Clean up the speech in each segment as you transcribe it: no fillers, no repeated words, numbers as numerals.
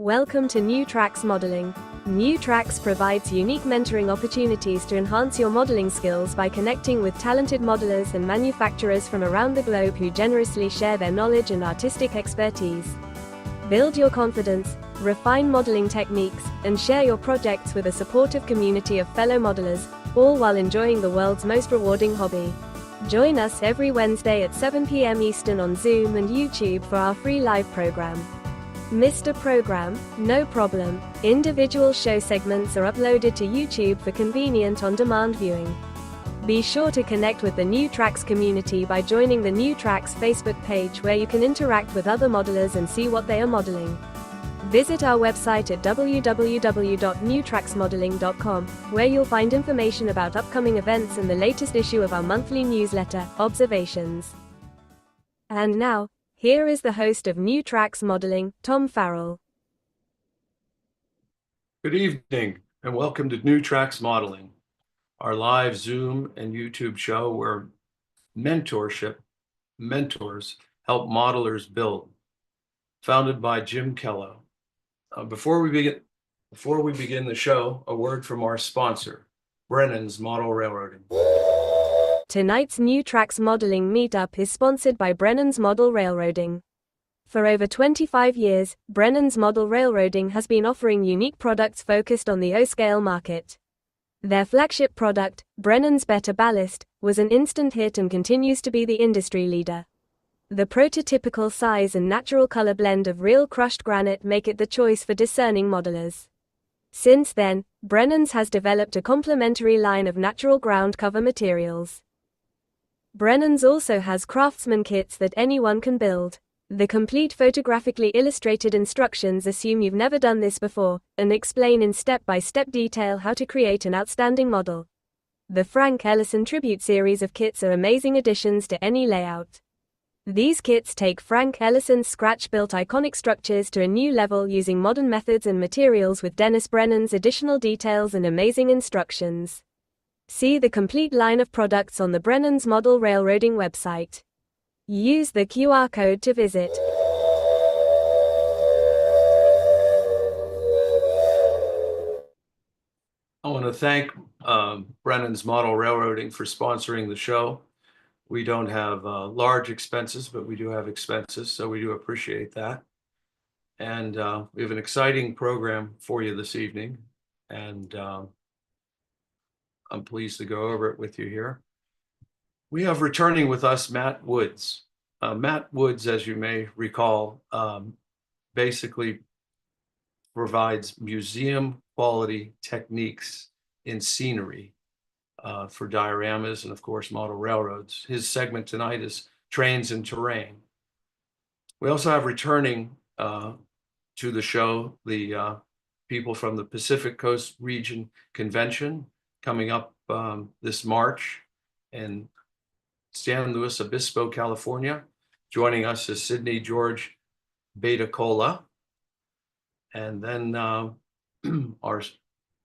Welcome to New Tracks Modeling. New Tracks provides unique mentoring opportunities to enhance your modeling skills by connecting with talented modelers and manufacturers from around the globe who generously share their knowledge and artistic expertise. Build your confidence, refine modeling techniques, and share your projects with a supportive community of fellow modelers, all while enjoying the world's most rewarding hobby. Join us every Wednesday at 7 p.m. Eastern on Zoom and YouTube for our free live program. Missed a program? No problem. Individual show segments are uploaded to YouTube for convenient on-demand viewing. Be sure to connect with the New Tracks community by joining the New Tracks Facebook page where you can interact with other modelers and see what they are modeling. Visit our website at www.newtracksmodeling.com, where you'll find information about upcoming events and the latest issue of our monthly newsletter, Observations. And now, here is the host of New Tracks Modeling, Tom Farrell. Good evening, and welcome to New Tracks Modeling, our live Zoom and YouTube show where mentors help modelers build. Founded by Jim Kello. Before we begin the show, a word from our sponsor, Brennan's Model Railroading. Tonight's New Tracks Modeling Meetup is sponsored by Brennan's Model Railroading. For over 25 years, Brennan's Model Railroading has been offering unique products focused on the O-scale market. Their flagship product, Brennan's Better Ballast, was an instant hit and continues to be the industry leader. The prototypical size and natural color blend of real crushed granite make it the choice for discerning modelers. Since then, Brennan's has developed a complementary line of natural ground cover materials. Brennan's also has craftsman kits that anyone can build. The complete photographically illustrated instructions assume you've never done this before, and explain in step-by-step detail how to create an outstanding model. The Frank Ellison Tribute series of kits are amazing additions to any layout. These kits take Frank Ellison's scratch-built iconic structures to a new level using modern methods and materials with Dennis Brennan's additional details and amazing instructions. See the complete line of products on the Brennan's Model Railroading website. Use the QR code to visit. I want to thank Brennan's Model Railroading for sponsoring the show. We don't have large expenses, but we do have expenses, so we do appreciate that. And we have an exciting program for you this evening, and I'm pleased to go over it with you here. We have returning with us Matt Woods. Matt Woods, as you may recall, basically provides museum quality techniques in scenery for dioramas and, of course, model railroads. His segment tonight is Trains and Terrain. We also have returning to the show the people from the Pacific Coast Region Convention coming up this March in San Luis Obispo, California. Joining us is Sydney George Betacola. And then our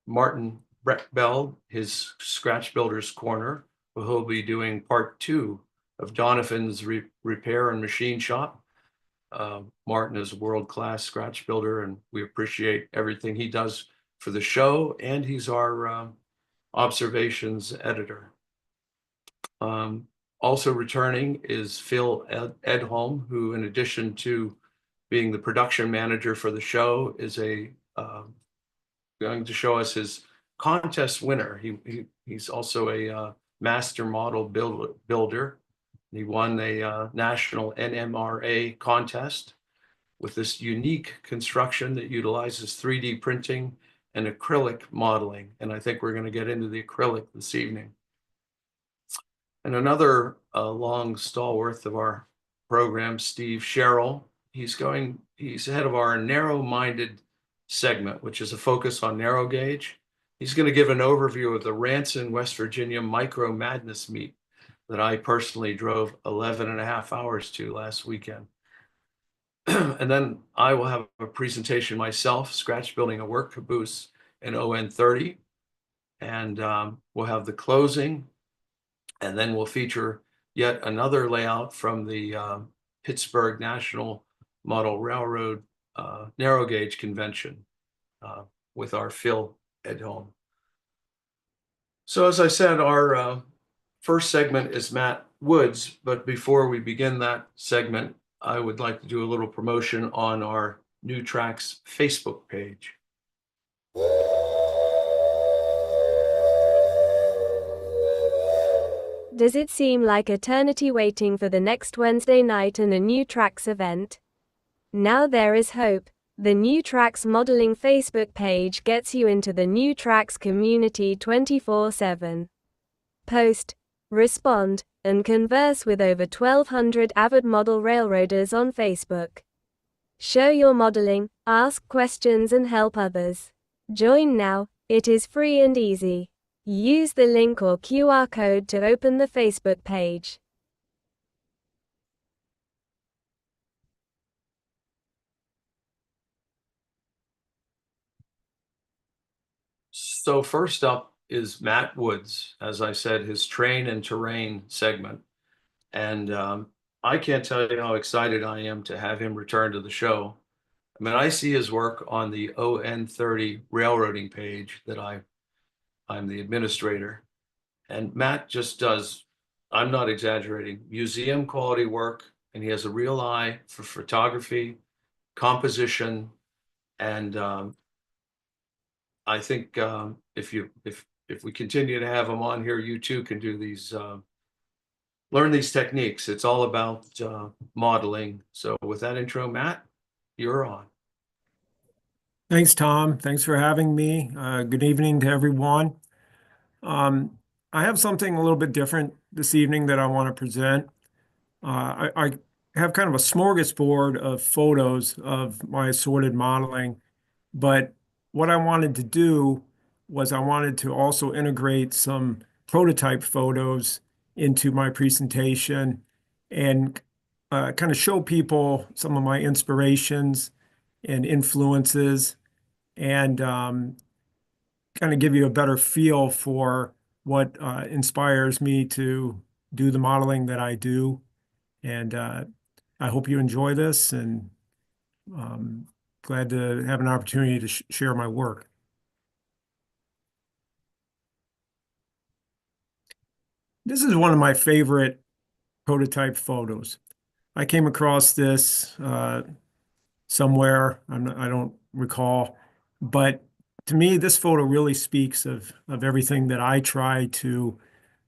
Martin Brechbiel, his Scratch Builders Corner, where he'll be doing part 2 of Donovan's repair and machine shop. Martin is a world-class scratch builder, and we appreciate everything he does for the show, and he's our observations editor. Also returning is Phil Edholm, who, in addition to being the production manager for the show, is going to show us his contest winner. He's also a master model builder. He won a national NMRA contest with this unique construction that utilizes 3D printing and acrylic modeling. And I think we're going to get into the acrylic this evening. And another long stalwart of our program, Steve Sherill. He's head of our narrow-minded segment, which is a focus on narrow gauge. He's going to give an overview of the Ranson, West Virginia Micro Madness meet that I personally drove 11 and a half hours to last weekend. And then I will have a presentation myself, scratch building a work caboose in ON30. And we'll have the closing. And then we'll feature yet another layout from the Pittsburgh National Model Railroad narrow gauge convention with our Phil Edholm. So as I said, our first segment is Matt Woods, but before we begin that segment, I would like to do a little promotion on our New Tracks Facebook page. Does it seem like eternity waiting for the next Wednesday night and a New Tracks event? Now there is hope. The New Tracks Modeling Facebook page gets you into the New Tracks community 24/7. Post, respond, and converse with over 1,200 avid model railroaders on Facebook. Show your modeling, ask questions and help others. Join now, it is free and easy. Use the link or QR code to open the Facebook page. So first up is Matt Woods, as I said, his train and terrain segment. And I can't tell you how excited I am to have him return to the show. I mean, I see his work on the ON30 railroading page that I'm the administrator. And Matt just does, I'm not exaggerating, museum quality work, and he has a real eye for photography, composition, and I think if we continue to have him on here, you too can do these, learn these techniques. It's all about modeling. So with that intro, Matt, you're on. Thanks, Tom. Thanks for having me. Good evening to everyone. I have something a little bit different this evening that I want to present. I have kind of a smorgasbord of photos of my assorted modeling, but what I wanted to do was I wanted to also integrate some prototype photos into my presentation and kind of show people some of my inspirations and influences and kind of give you a better feel for what inspires me to do the modeling that I do. And I hope you enjoy this, and glad to have an opportunity to share my work. This is one of my favorite prototype photos. I came across this somewhere, I don't recall, but to me, this photo really speaks of everything that I try to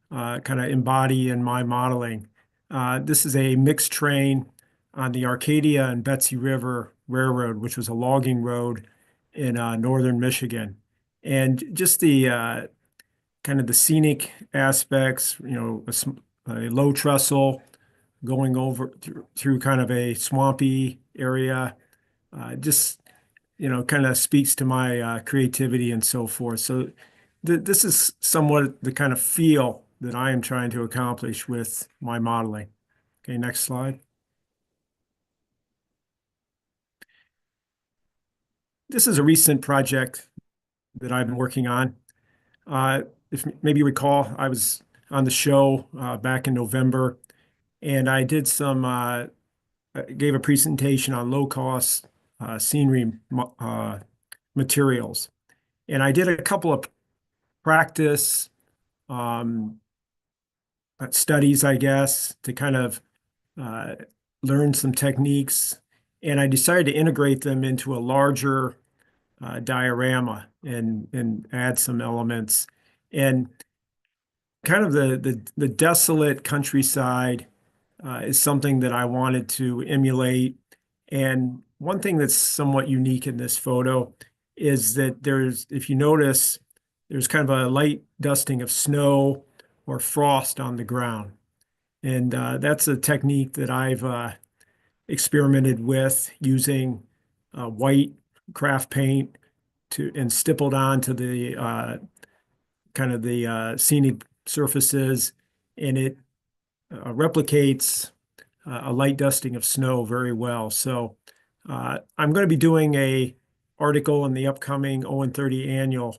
kind of embody in my modeling. This is a mixed train on the Arcadia and Betsy River Railroad, which was a logging road in northern Michigan. And just the kind of the scenic aspects, you know, a low trestle going over through kind of a swampy area, just, you know, kind of speaks to my creativity and so forth. So this is somewhat the kind of feel that I am trying to accomplish with my modeling. Okay, next slide. This is a recent project that I've been working on. If maybe you recall, I was on the show back in November, and I did gave a presentation on low-cost scenery materials. And I did a couple of practice studies, I guess, to kind of learn some techniques. And I decided to integrate them into a larger diorama and add some elements. And kind of the desolate countryside is something that I wanted to emulate. And one thing that's somewhat unique in this photo is that if you notice, there's kind of a light dusting of snow or frost on the ground. And that's a technique that I've experimented with using white craft paint and stippled onto the kind of the scenic surfaces, and it replicates a light dusting of snow very well. So I'm going to be doing a article in the upcoming ON30 annual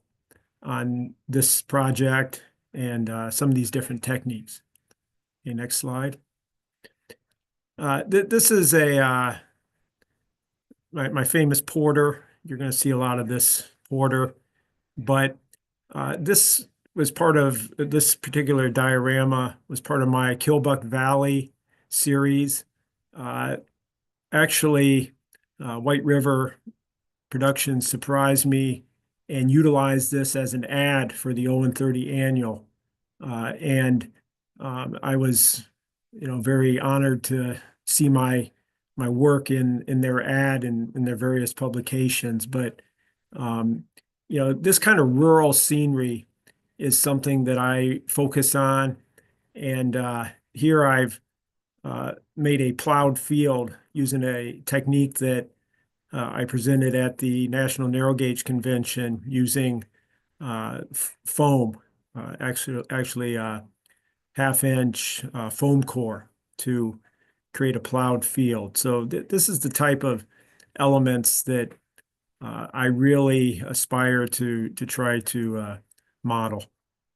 on this project and some of these different techniques. Okay, next slide. This is my famous Porter. You're going to see a lot of this Porter, but this was part of this particular diorama was part of my Killbuck Valley series. Actually, White River Productions surprised me and utilized this as an ad for the 0-30 annual. And I was, very honored to see my work in their ad and in their various publications. But this kind of rural scenery is something that I focus on. And here I've made a plowed field using a technique that I presented at the National Narrow Gauge Convention using foam, actually half-inch foam core to create a plowed field. So this is the type of elements that I really aspire to try to model.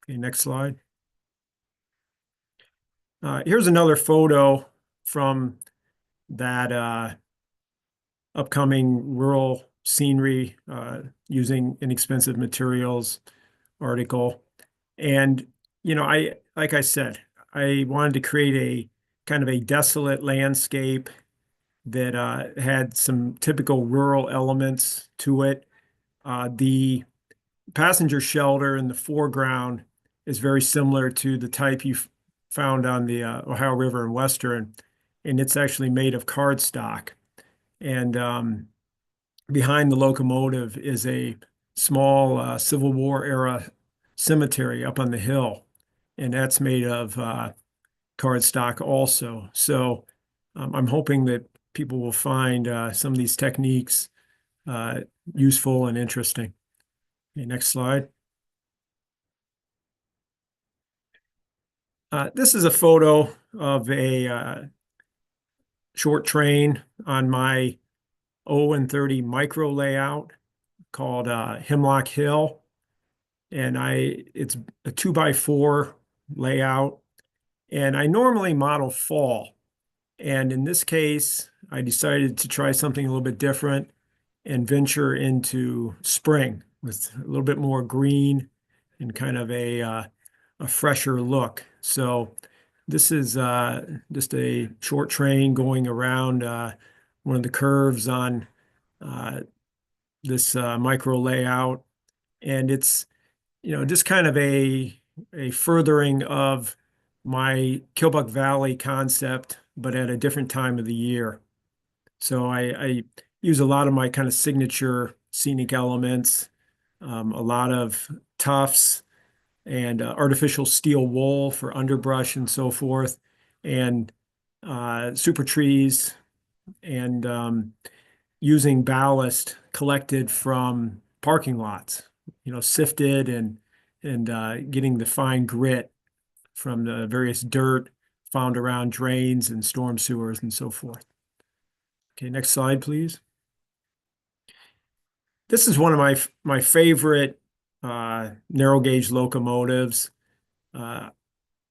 Okay, next slide. Here's another photo from that upcoming rural scenery using inexpensive materials article. And, like I said, I wanted to create a kind of a desolate landscape that had some typical rural elements to it. The passenger shelter in the foreground is very similar to the type you found on the Ohio River in Western, and it's actually made of cardstock. And behind the locomotive is a small Civil War era cemetery up on the hill, and that's made of cardstock also. So I'm hoping that people will find some of these techniques useful and interesting. Okay, next slide. This is a photo of a short train on my 0-30 micro layout called Hemlock Hill. And it's a 2x4 layout. And I normally model fall. And in this case, I decided to try something a little bit different and venture into spring with a little bit more green and kind of a fresher look. So this is just a short train going around one of the curves on this micro layout. And it's, just kind of a furthering of my Killbuck Valley concept, but at a different time of the year. So I use a lot of my kind of signature scenic elements, a lot of tufts and artificial steel wool for underbrush and so forth, and super trees, and using ballast collected from parking lots, sifted and getting the fine grit from the various dirt found around drains and storm sewers and so forth. Okay, next slide, please. This is one of my favorite narrow gauge locomotives.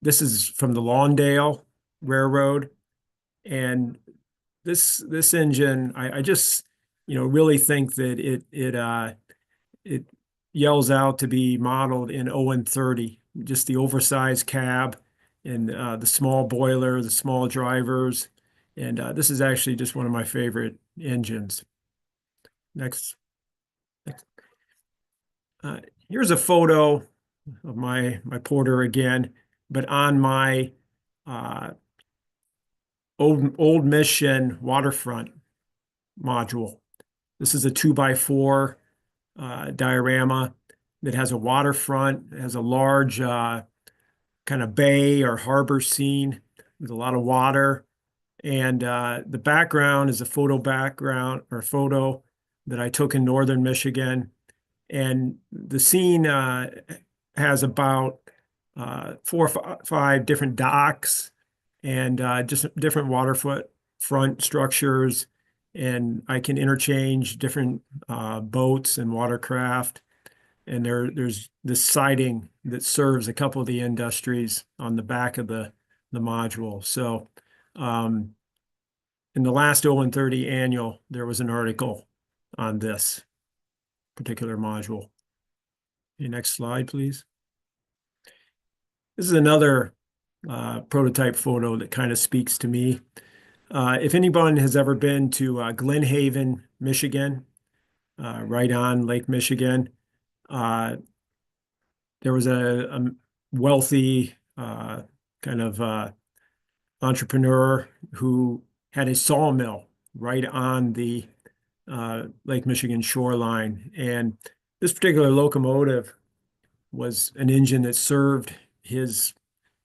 This is from the Lawndale Railroad, and this engine, I just really think that it yells out to be modeled in 0-30. Just the oversized cab and the small boiler, the small drivers, and this is actually just one of my favorite engines. Next. Here's a photo of my Porter again, but on my Old Mission waterfront module. This is a 2x4 diorama that has a waterfront, it has a large kind of bay or harbor scene with a lot of water. And the background is a photo that I took in northern Michigan. And the scene has about 4 or 5 different docks and just different waterfront structures. And I can interchange different boats and watercraft. And there's this siding that serves a couple of the industries on the back of the module. So in the last 0-30 annual, there was an article on this particular module. Okay, next slide, please. This is another prototype photo that kind of speaks to me. If anyone has ever been to Glen Haven, Michigan, right on Lake Michigan, there was a wealthy kind of entrepreneur who had a sawmill right on the Lake Michigan shoreline. And this particular locomotive was an engine that served his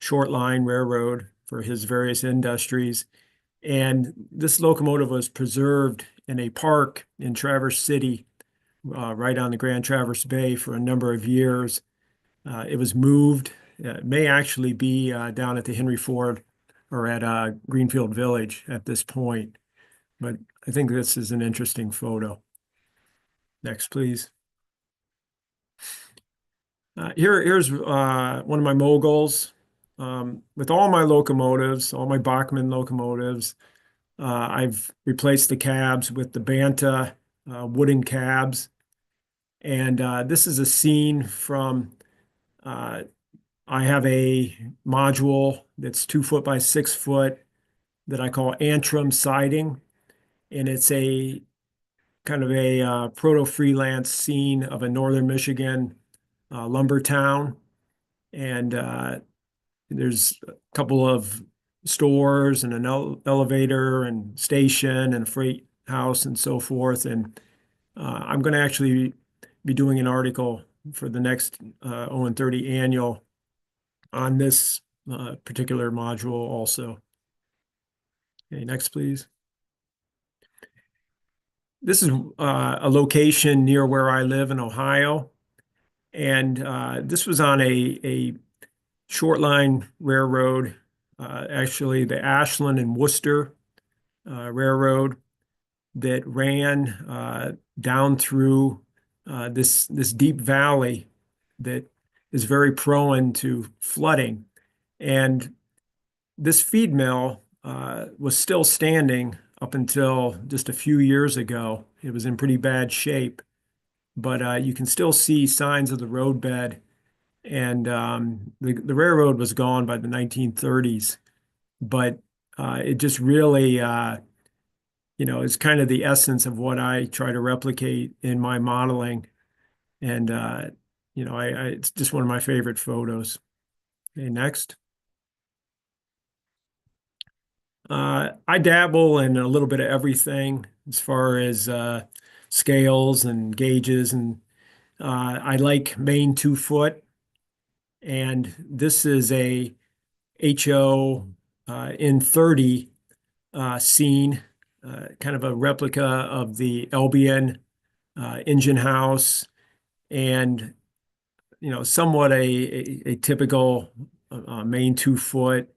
short line railroad for his various industries. And this locomotive was preserved in a park in Traverse City, right on the Grand Traverse Bay for a number of years. It was moved. It may actually be down at the Henry Ford or at Greenfield Village at this point. But I think this is an interesting photo. Next, please. Here's one of my moguls. With all my locomotives, all my Bachmann locomotives, I've replaced the cabs with the Banta wooden cabs. And this is a scene from, I have a module that's 2 foot by 6 foot that I call Antrim siding. And it's a kind of a proto-freelance scene of a northern Michigan lumber town. And there's a couple of stores and an elevator and station and a freight house and so forth. And I'm going to actually be doing an article for the next 0-30 annual on this particular module also. Okay, next, please. This is a location near where I live in Ohio. And this was on a short line railroad, actually the Ashland and Worcester Railroad that ran down through this deep valley that is very prone to flooding. And this feed mill was still standing up until just a few years ago. It was in pretty bad shape, but you can still see signs of the roadbed. And the railroad was gone by the 1930s, but it just really, is kind of the essence of what I try to replicate in my modeling. And, it's just one of my favorite photos. Okay, next. I dabble in a little bit of everything as far as scales and gauges, and I like Maine 2 foot. And this is a HO in 30 scene, kind of a replica of the Albion engine house, and somewhat a typical Maine 2 foot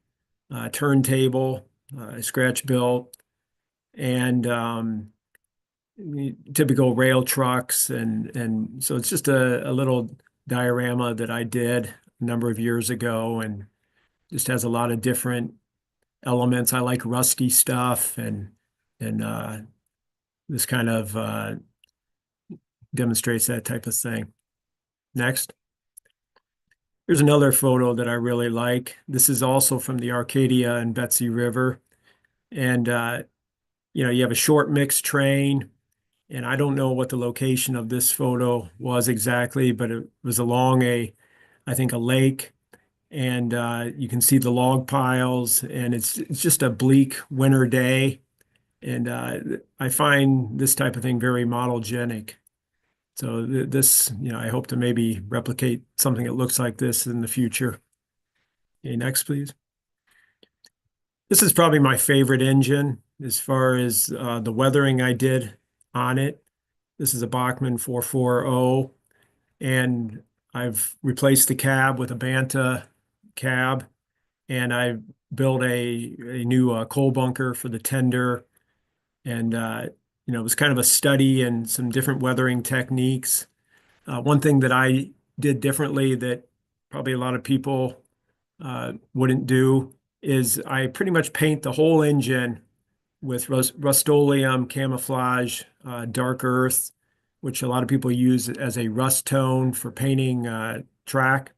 turntable, scratch built, and typical rail trucks, and so it's just a little diorama that I did a number of years ago, and just has a lot of different elements. I like rusty stuff, and this kind of demonstrates that type of thing. Next. Here's another photo that I really like. This is also from the Arcadia and Betsy River. And, you have a short mix train, and I don't know what the location of this photo was exactly, but it was along I think a lake, and you can see the log piles, and it's just a bleak winter day. And I find this type of thing very modelgenic. So this, I hope to maybe replicate something that looks like this in the future. Okay, next, please. This is probably my favorite engine as far as the weathering I did on it. This is a Bachmann 440, and I've replaced the cab with a Banta cab, and I built a new coal bunker for the tender. And it was kind of a study in some different weathering techniques. One thing that I did differently that probably a lot of people wouldn't do is I pretty much paint the whole engine with Rust-Oleum camouflage, dark earth, which a lot of people use as a rust tone for painting track.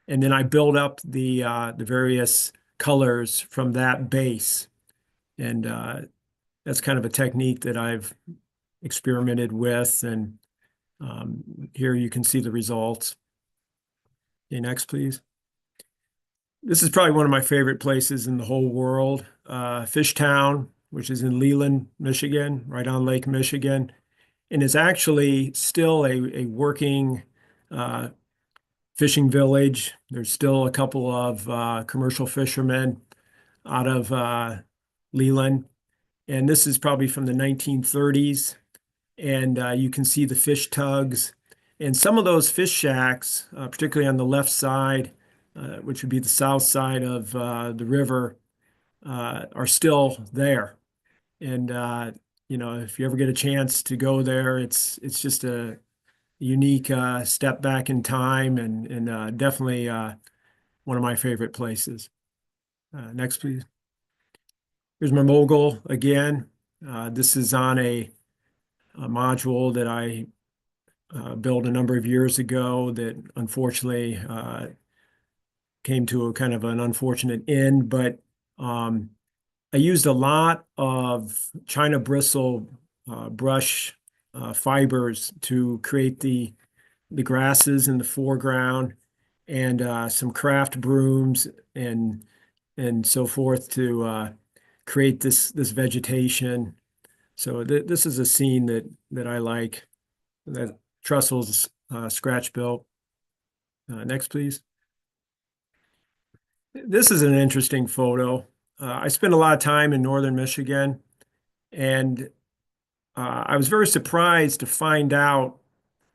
And then I build up the various colors from that base. And that's kind of a technique that I've experimented with. And here you can see the results. Okay, next, please. This is probably one of my favorite places in the whole world, Fishtown, which is in Leland, Michigan, right on Lake Michigan. And it's actually still a working fishing village. There's still a couple of commercial fishermen out of Leland. And this is probably from the 1930s. And you can see the fish tugs. And some of those fish shacks, particularly on the left side, which would be the south side of the river, are still there. And if you ever get a chance to go there, it's just a unique step back in time, and definitely one of my favorite places. Next, please. Here's my mogul again. This is on a module that I built a number of years ago that unfortunately came to a kind of an unfortunate end, but I used a lot of China bristle brush fibers to create the grasses in the foreground, and some craft brooms and so forth to create this vegetation. So this is a scene that I like. That trestles scratch built. Next, please. This is an interesting photo. I spent a lot of time in northern Michigan, and I was very surprised to find out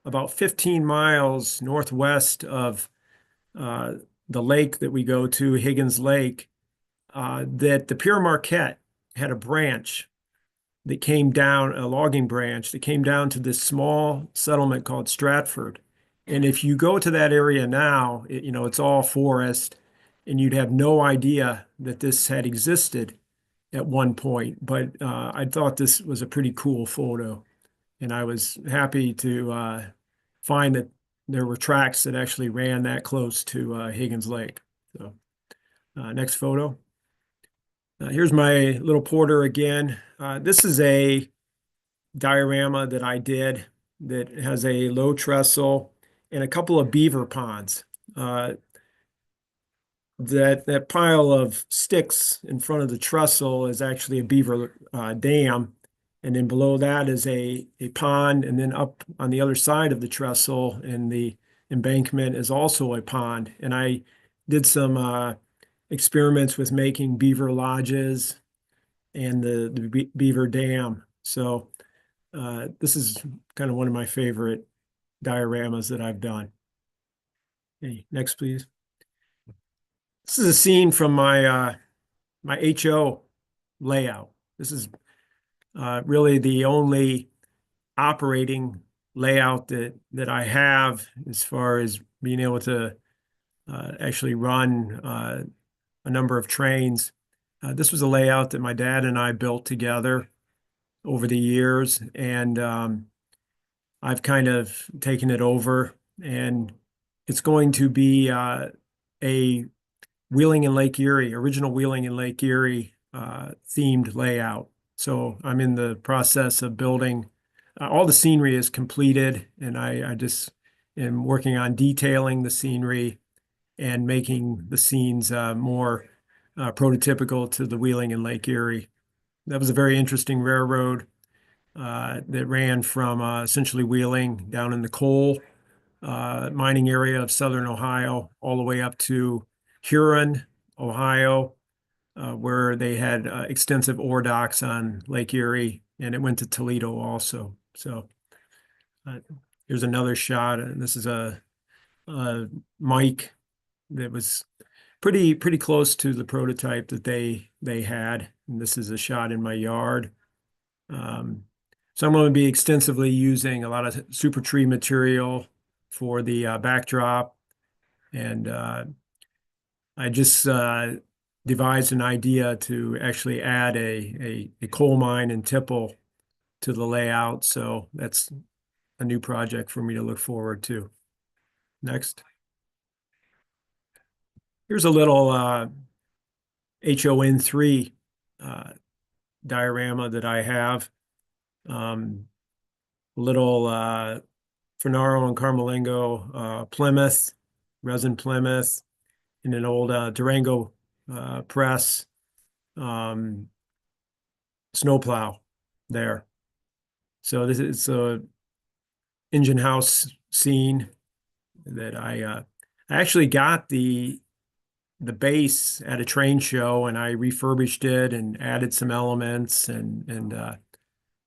about 15 miles northwest of the lake that we go to, Higgins Lake, that the Pere Marquette had a branch that came down, a logging branch that came down to this small settlement called Stratford. And if you go to that area now, it's all forest, and you'd have no idea that this had existed at one point. But I thought this was a pretty cool photo, and I was happy to find that there were tracks that actually ran that close to Higgins Lake. So next photo. Here's my little porter again. This is a diorama that I did that has a low trestle and a couple of beaver ponds. That pile of sticks in front of the trestle is actually a beaver dam. And then below that is a pond. And then up on the other side of the trestle in the embankment is also a pond. And I did some experiments with making beaver lodges and the beaver dam. So this is kind of one of my favorite dioramas that I've done. Okay, next, please. This is a scene from my HO layout. This is really the only operating layout that I have as far as being able to actually run a number of trains. This was a layout that my dad and I built together over the years, and I've kind of taken it over, and it's going to be a Wheeling in Lake Erie, original Wheeling in Lake Erie themed layout. So I'm in the process of building. All the scenery is completed, and I just am working on detailing the scenery and making the scenes more prototypical to the Wheeling in Lake Erie. That was a very interesting railroad that ran from essentially Wheeling down in the coal mining area of southern Ohio all the way up to Huron, Ohio, where they had extensive ore docks on Lake Erie, and it went to Toledo also. So here's another shot, and this is a mic that was pretty close to the prototype that they had. And this is a shot in my yard. So I'm going to be extensively using a lot of super tree material for the backdrop, and I just devised an idea to actually add a coal mine in Tipple to the layout. So that's a new project for me to look forward to. Next. Here's a little HON3 diorama that I have. Little Fernaro and Carmelingo Plymouth, resin Plymouth, in an old Durango press snowplow there. So this is a engine house scene that I actually got the base at a train show, and I refurbished it and added some elements and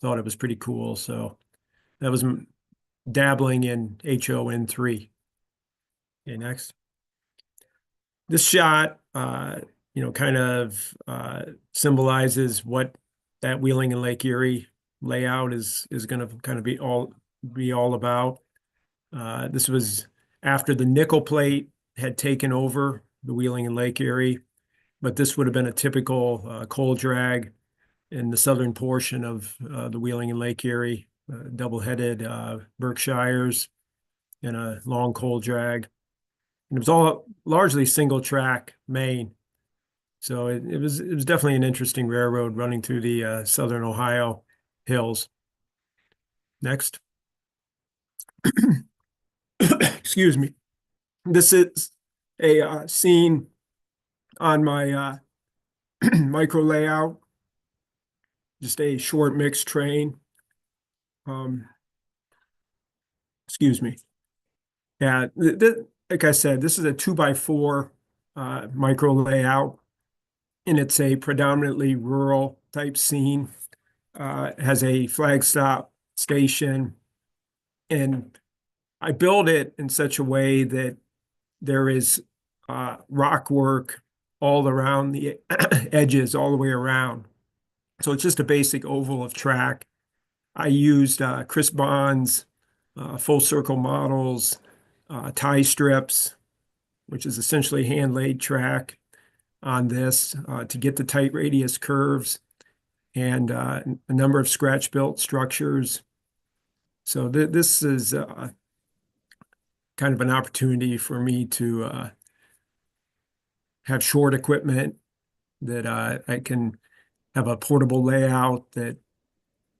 thought it was pretty cool. So that was dabbling in HON3. Okay, next. This shot, kind of symbolizes what that Wheeling and Lake Erie layout is going to kind of be all about. This was after the nickel plate had taken over the Wheeling and Lake Erie, but this would have been a typical coal drag in the southern portion of the Wheeling and Lake Erie, double-headed Berkshires and a long coal drag. And it was all largely single track main. So it was definitely an interesting railroad running through the southern Ohio hills. Next. Excuse me. This is a scene on my micro layout, just a short mixed train. Excuse me. Yeah, like I said, this is a 2x4 micro layout, and it's a predominantly rural type scene. It has a flag stop station, and I build it in such a way that there is rock work all around the edges, all the way around. So it's just a basic oval of track. I used Chris Bond's full circle models, tie strips, which is essentially hand-laid track on this to get the tight radius curves, and a number of scratch-built structures. So this is kind of an opportunity for me to have short equipment that I can have a portable layout that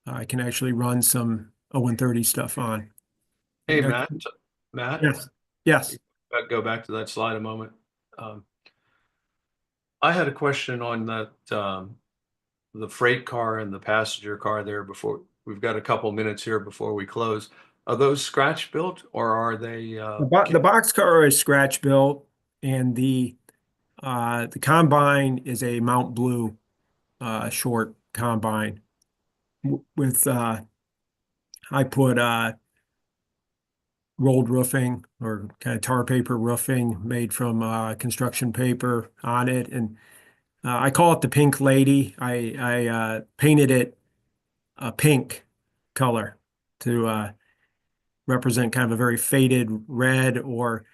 I can actually run some 0130 stuff on. Hey, Next. Matt, Yes, yes. go back to that slide a moment. I had a question on that, the freight car and the passenger car there before. We've got a couple minutes here before we close. Are those scratch built or are they? The boxcar is scratch built, and the combine is a Mount Blue short combine with I put rolled roofing or kind of tar paper roofing made from construction paper on it, and I call it the Pink Lady. I painted it a pink color to represent kind of a very faded red, or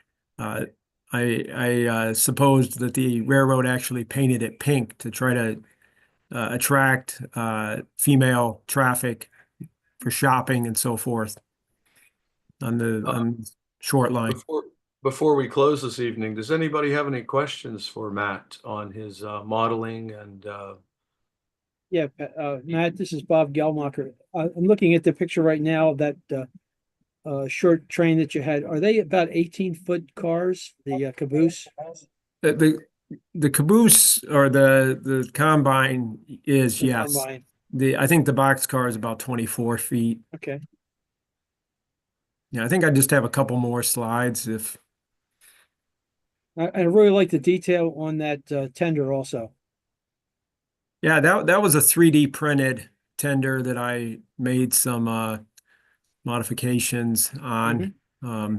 I supposed that the railroad actually painted it pink to try to attract female traffic for shopping and so forth on the short line. Before we close this evening, does anybody have any questions for Matt on his modeling and? Yeah, Matt, this is Bob Gelmacher. I'm looking at the picture right now of that short train that you had. Are they about 18-foot cars, the Caboose? The Caboose or the combine is, yes. Combine. I think the boxcar is about 24 feet. Okay. Yeah, I think I just have a couple more slides if. I really like the detail on that tender also. Yeah, that was a 3D printed tender that I made some modifications on. Yeah,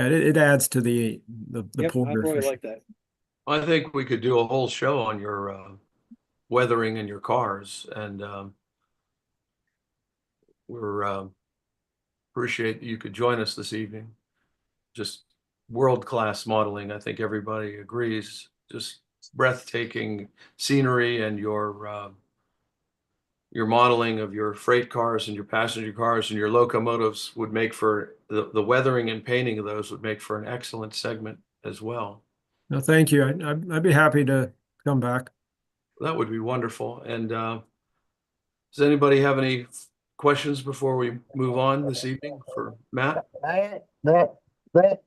it adds to the Yep, porter. I really like that. I think we could do a whole show on your weathering in your cars, and we're appreciate that you could join us this evening. Just world-class modeling, I think everybody agrees. just breathtaking scenery, and your modeling of your freight cars and your passenger cars and your locomotives would make for the weathering and painting of those would make for an excellent segment as well. No, thank you. I'd be happy to come back. That would be wonderful. And does anybody have any questions before we move on this evening for Matt? That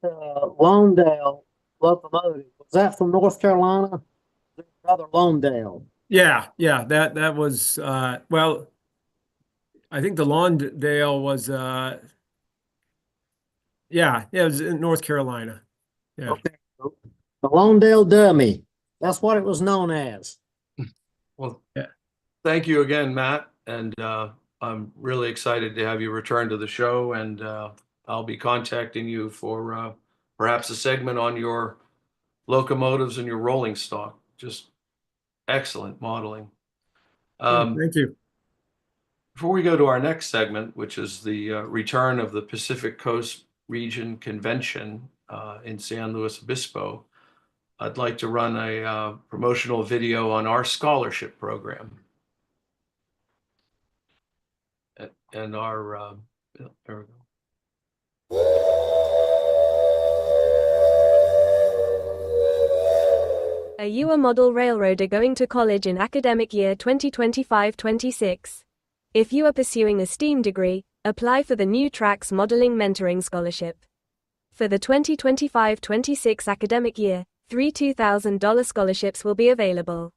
Lawndale locomotive, was that from North Carolina? Brother Lawndale. Yeah, that was well, I think the Lawndale was yeah, it was in North Carolina. Yeah. Okay. The Lawndale dummy. That's what it was known as. Well, yeah. Thank you again, Matt. And I'm really excited to have you return to the show. And I'll be contacting you for perhaps a segment on your locomotives and your rolling stock. Just excellent modeling. Thank you. Before we go to our next segment, which is the return of the Pacific Coast Region Convention in San Luis Obispo, I'd like to run a promotional video on our scholarship program. And our, there we go. Are you a model railroader going to college in academic year 2025-26? If you are pursuing a STEAM degree, apply for the new Tracks Modeling Mentoring Scholarship. For the 2025-26 academic year, 3 $2,000 scholarships will be available.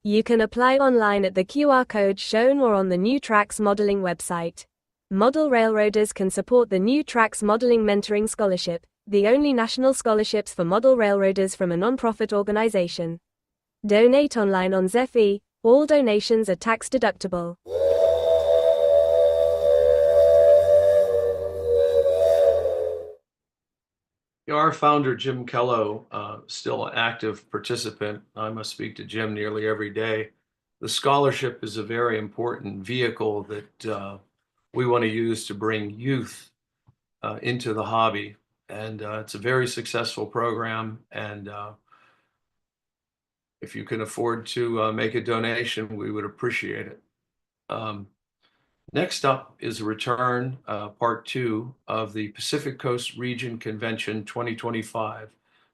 You can apply online at the QR code shown or on the New Tracks Modeling website. Model railroaders can support the New Tracks Modeling Mentoring Scholarship, the only national scholarships for model railroaders from a nonprofit organization. Donate online on Zephy. All donations are tax deductible. Our founder, Jim Kello, still an active participant. I must speak to Jim nearly every day. The scholarship is a very important vehicle that we want to use to bring youth into the hobby. And it's a very successful program. And if you can afford to make a donation, we would appreciate it. Next up is a return, part 2 of the Pacific Coast Region Convention 2025.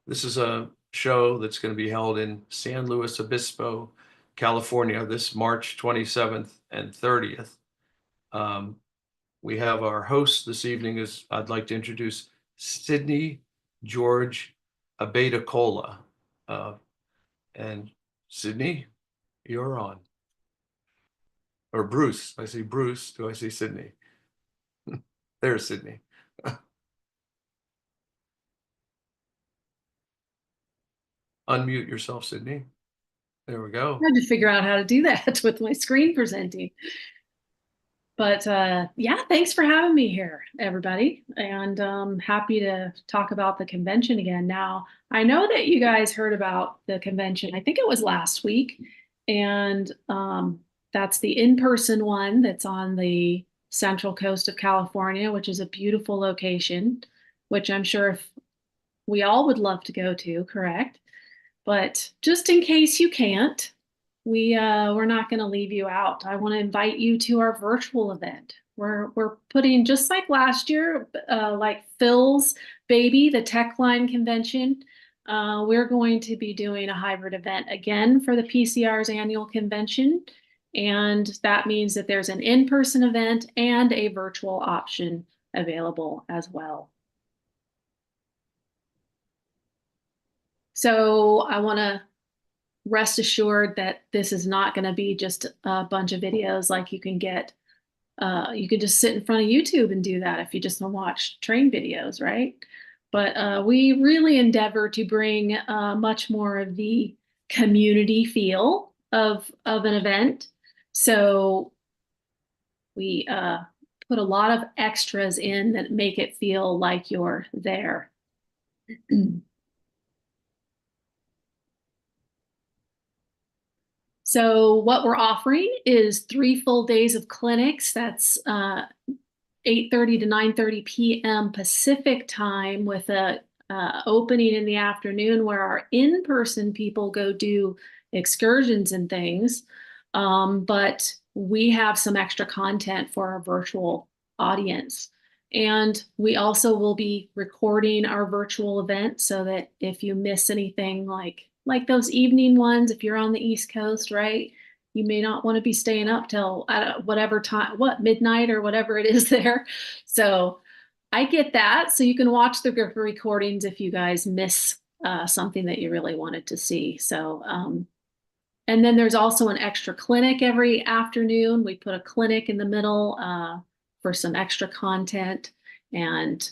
This is a show that's going to be held in San Luis Obispo, California, this March 27th and 30th. We have our host this evening is, I'd like to introduce Sydney George Abeda-Cola. And Sydney, you're on. Or Bruce. I see Bruce. Do I see Sydney? There's Sydney. Unmute yourself, Sydney. There we go. I had to figure out how to do that with my screen presenting. But yeah, thanks for having me here, everybody. And happy to talk about the convention again. Now, I know that you guys heard about the convention. I think it was last week. And that's the in-person one that's on the central coast of California, which is a beautiful location, which I'm sure we all would love to go to, correct? But just in case you can't, we're not going to leave you out. I want to invite you to our virtual event. We're putting, just like last year, like Phil's baby, the Tech Line convention, we're going to be doing a hybrid event again for the PCR's annual convention. And that means that there's an in-person event and a virtual option available as well. So I want to rest assured that this is not going to be just a bunch of videos like you can get. You can just sit in front of YouTube and do that if you just want to watch train videos, right? But we really endeavor to bring much more of the community feel of an event. So we put a lot of extras in that make it feel like you're there. So what we're offering is 3 full days of clinics. That's 8:30 to 9:30 p.m. Pacific time with a opening in the afternoon where our in-person people go do excursions and things. But we have some extra content for our virtual audience. And we also will be recording our virtual event so that if you miss anything like those evening ones, if you're on the East Coast, right, you may not want to be staying up till whatever time, midnight or whatever it is there. So I get that. So you can watch the recordings if you guys miss something that you really wanted to see. So, and then there's also an extra clinic every afternoon. We put a clinic in the middle for some extra content, and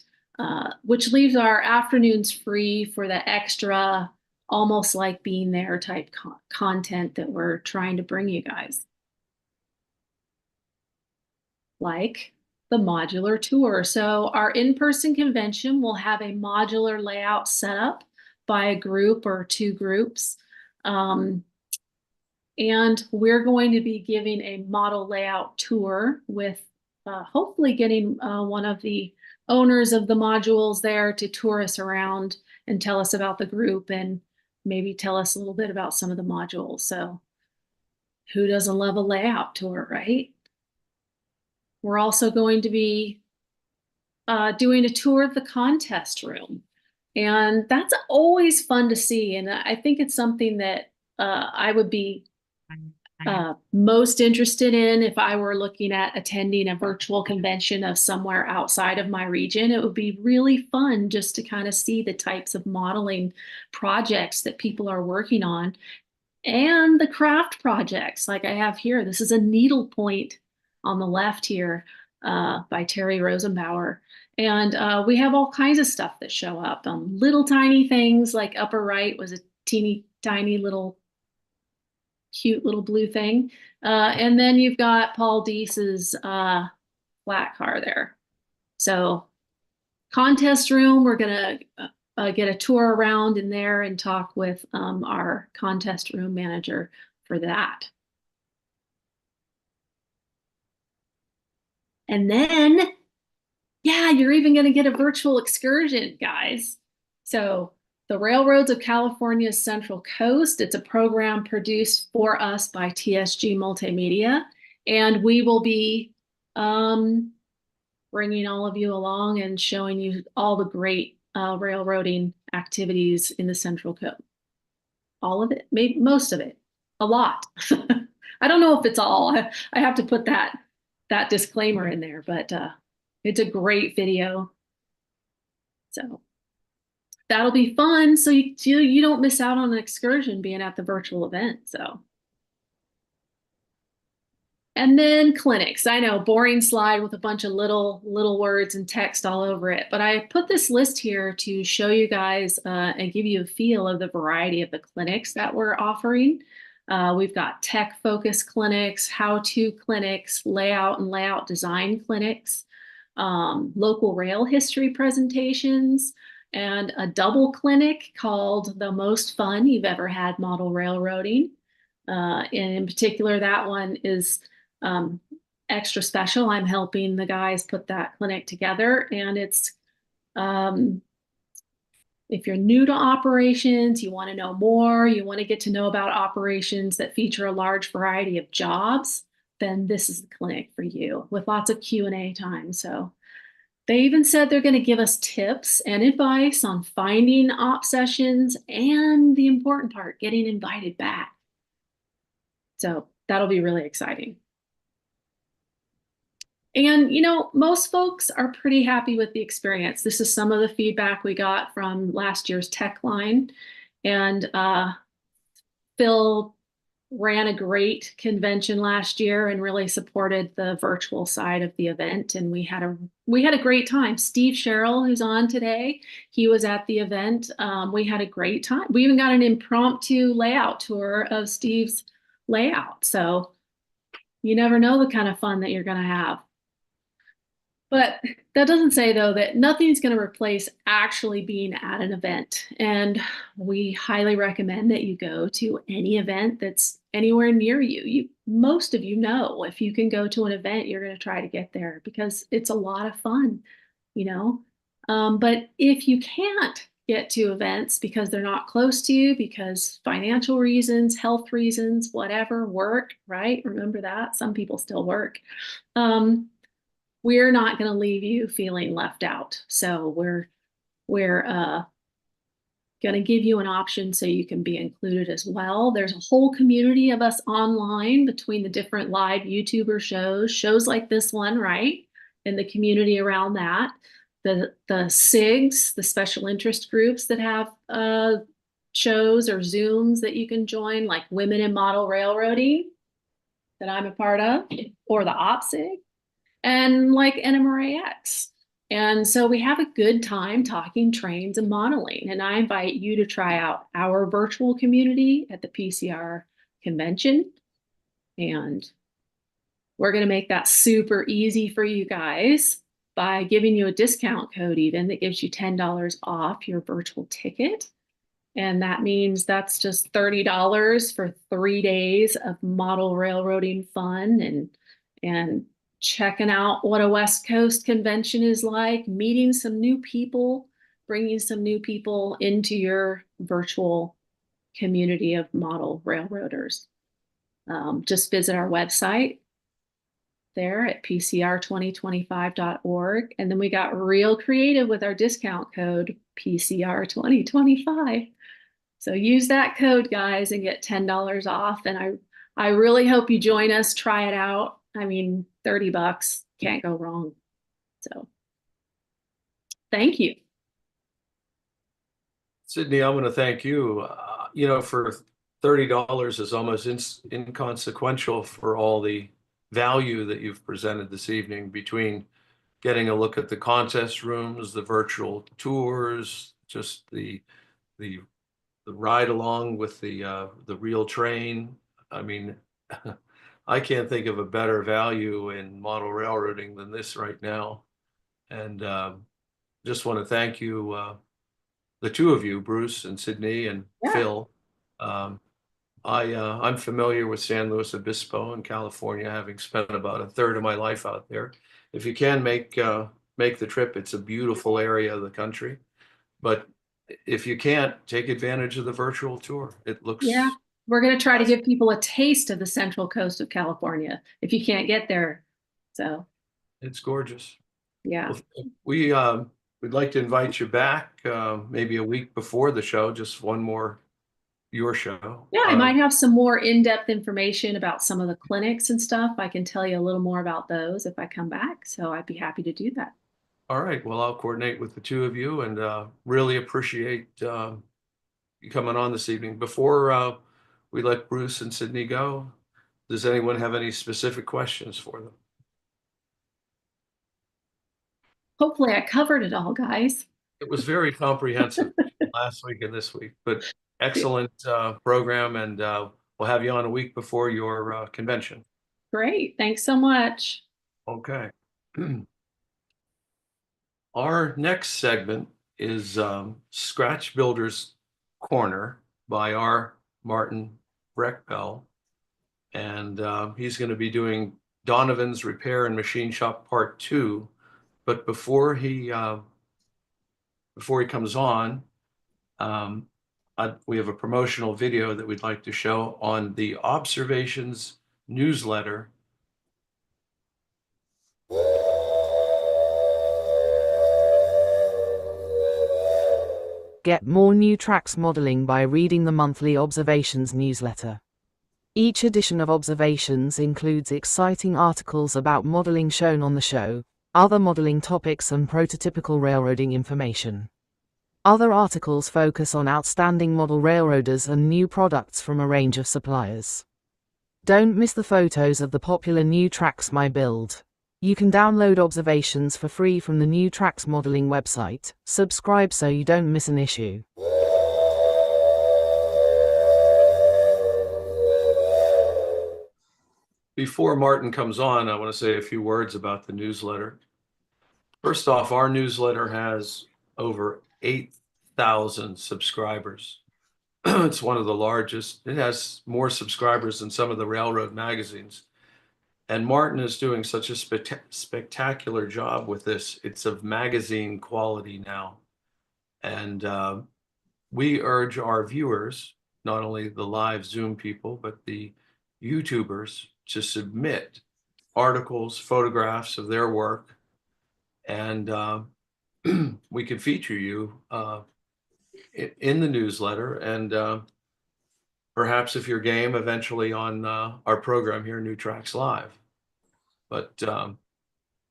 which leaves our afternoons free for the extra, almost like being there type content that we're trying to bring you guys. Like the modular tour. So our in-person convention will have a modular layout set up by a group or 2 groups. And we're going to be giving a model layout tour with hopefully getting one of the owners of the modules there to tour us around and tell us about the group and maybe tell us a little bit about some of the modules. So who doesn't love a layout tour, right? We're also going to be doing a tour of the contest room. And that's always fun to see. And I think it's something that I would be most interested in if I were looking at attending a virtual convention of somewhere outside of my region. It would be really fun just to kind of see the types of modeling projects that people are working on and the craft projects like I have here. This is a needlepoint on the left here by Terry Rosenbauer. And we have all kinds of stuff that show up. Little tiny things like upper right was a teeny tiny little cute little blue thing. And then you've got Paul Deese's flat car there. So contest room, we're gonna get a tour around in there and talk with our contest room manager for that. And then, yeah, you're even gonna get a virtual excursion, guys. So the Railroads of California's Central Coast. It's a program produced for us by TSG Multimedia, and we will be bringing all of you along and showing you all the great railroading activities in the Central Coast. All of it, maybe most of it, a lot. I don't know if it's all. I have to put that disclaimer in there, but it's a great video. So that'll be fun. So you don't miss out on an excursion being at the virtual event. So, and then clinics. I know, boring slide with a bunch of little words and text all over it. But I put this list here to show you guys and give you a feel of the variety of the clinics that we're offering. We've got tech-focused clinics, how-to clinics, layout and layout design clinics, local rail history presentations, and a double clinic called The Most Fun You've Ever Had Model Railroading. And in particular, that one is extra special. I'm helping the guys put that clinic together. And it's, if you're new to operations, you want to know more, you want to get to know about operations that feature a large variety of jobs, then this is the clinic for you with lots of Q&A time. So they even said they're going to give us tips and advice on finding op sessions and the important part, getting invited back. So that'll be really exciting. And, you know, most folks are pretty happy with the experience. This is some of the feedback we got from last year's tech line. And Phil ran a great convention last year and really supported the virtual side of the event. And we had a great time. Steve Sherill, who's on today, he was at the event. We had a great time. We even got an impromptu layout tour of Steve's layout. So you never know the kind of fun that you're going to have. But that doesn't say, though, that nothing's going to replace actually being at an event. And we highly recommend that you go to any event that's anywhere near you. Most of you know, if you can go to an event, you're going to try to get there because it's a lot of fun, you know. But if you can't get to events because they're not close to you, because financial reasons, health reasons, whatever, work, right? Remember that some people still work. We're not going to leave you feeling left out. So we're going to give you an option so you can be included as well. There's a whole community of us online between the different live YouTuber shows like this one, right? And the community around that. The SIGs, the special interest groups that have shows or Zooms that you can join, like Women in Model Railroading that I'm a part of, or the OPSIG, and like NMRAX. And so we have a good time talking trains and modeling. And I invite you to try out our virtual community at the PCR convention. And we're going to make that super easy for you guys by giving you a discount code even that gives you $10 off your virtual ticket. And that means that's just $30 for 3 days of model railroading fun and checking out what a West Coast convention is like, meeting some new people, bringing some new people into your virtual community of model railroaders. Just visit our website there at pcr2025.org. And then we got real creative with our discount code PCR2025. So use that code, guys, and get $10 off. And I really hope you join us, try it out. I mean, $30 can't go wrong. So thank you. Sydney, I want to thank you. You know, for $30 is almost inconsequential for all the value that you've presented this evening, between getting a look at the contest rooms, the virtual tours, just the ride along with the real train. I mean, I can't think of a better value in model railroading than this right now. And just want to thank you, the two of you, Bruce and Sydney and Phil. I'm familiar with San Luis Obispo in California, having spent about a third of my life out there. If you can make the trip, it's a beautiful area of the country. But if you can't, take advantage of the virtual tour. It looks... Yeah, we're going to try to give people a taste of the Central Coast of California if you can't get there. So it's gorgeous. Yeah. Well, we'd like to invite you back maybe a week before the show, just one more your show. Yeah, I might have some more in-depth information about some of the clinics and stuff. I can tell you a little more about those if I come back. So I'd be happy to do that. All right. Well, I'll coordinate with the two of you, and really appreciate you coming on this evening. Before we let Bruce and Sydney go, does anyone have any specific questions for them? Hopefully I covered it all, guys. It was very comprehensive last week and this week, but excellent program, and we'll have you on a week before your convention. Great. Thanks so much. Okay. Our next segment is Scratch Builder's Corner by our Martin Brechbiel, and he's going to be doing Donovan's Repair and Machine Shop Part 2. But before he comes on, we have a promotional video that we'd like to show on the Observations newsletter. Get more new tracks modeling by reading the monthly Observations newsletter. Each edition of Observations includes exciting articles about modeling shown on the show, other modeling topics and prototypical railroading information. Other articles focus on outstanding model railroaders and new products from a range of suppliers. Don't miss the photos of the popular new tracks my build. You can download Observations for free from the New Tracks Modeling website. Subscribe so you don't miss an issue. Before Martin comes on, I want to say a few words about the newsletter. First off, our newsletter has over 8,000 subscribers. It's one of the largest. It has more subscribers than some of the railroad magazines. And Martin is doing such a spectacular job with this. It's of magazine quality now. And we urge our viewers, not only the live Zoom people, but the YouTubers, to submit articles, photographs of their work, and we can feature you in the newsletter, and perhaps if you're game, eventually on our program here, New Tracks Live. But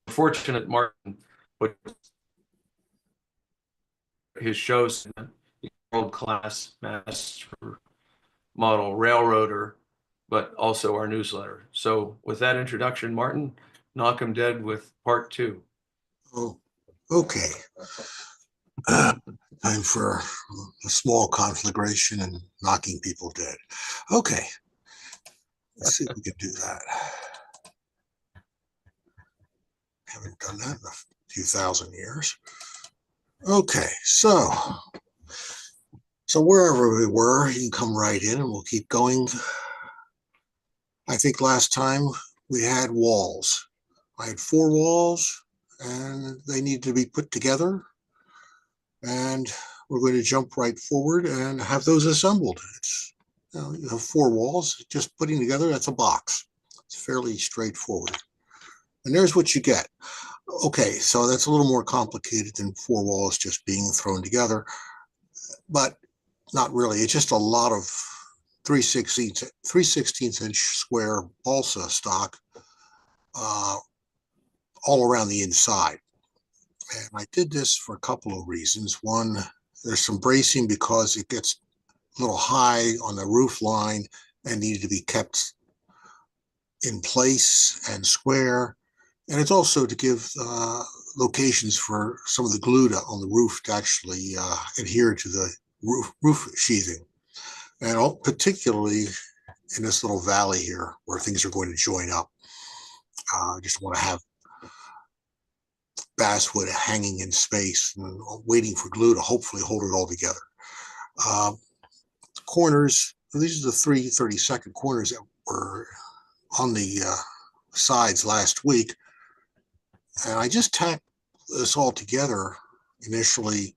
fortunate Martin put his shows in world-class master model railroader, but also our newsletter. So with that introduction, Martin, knock 'em dead with part 2. Oh, okay. Time for a small conflagration and knocking people dead. Okay. Let's see if we can do that. Haven't done that in a few thousand years. Okay, so wherever we were, you can come right in and we'll keep going. I think last time we had walls. I had 4 walls and they need to be put together. And we're going to jump right forward and have those assembled. It's, you have 4 walls, just putting together, that's a box. It's fairly straightforward. And there's what you get. Okay, so that's a little more complicated than 4 walls just being thrown together, but not really. It's just a lot of 3/16 inch square balsa stock all around the inside. And I did this for a couple of reasons. One, there's some bracing because it gets a little high on the roof line and needed to be kept in place and square. And it's also to give locations for some of the glue on the roof to actually adhere to the roof sheathing. And particularly in this little valley here where things are going to join up. I just want to have basswood hanging in space and waiting for glue to hopefully hold it all together. Corners, these are the 3 32nd corners that were on the sides last week. And I just tacked this all together initially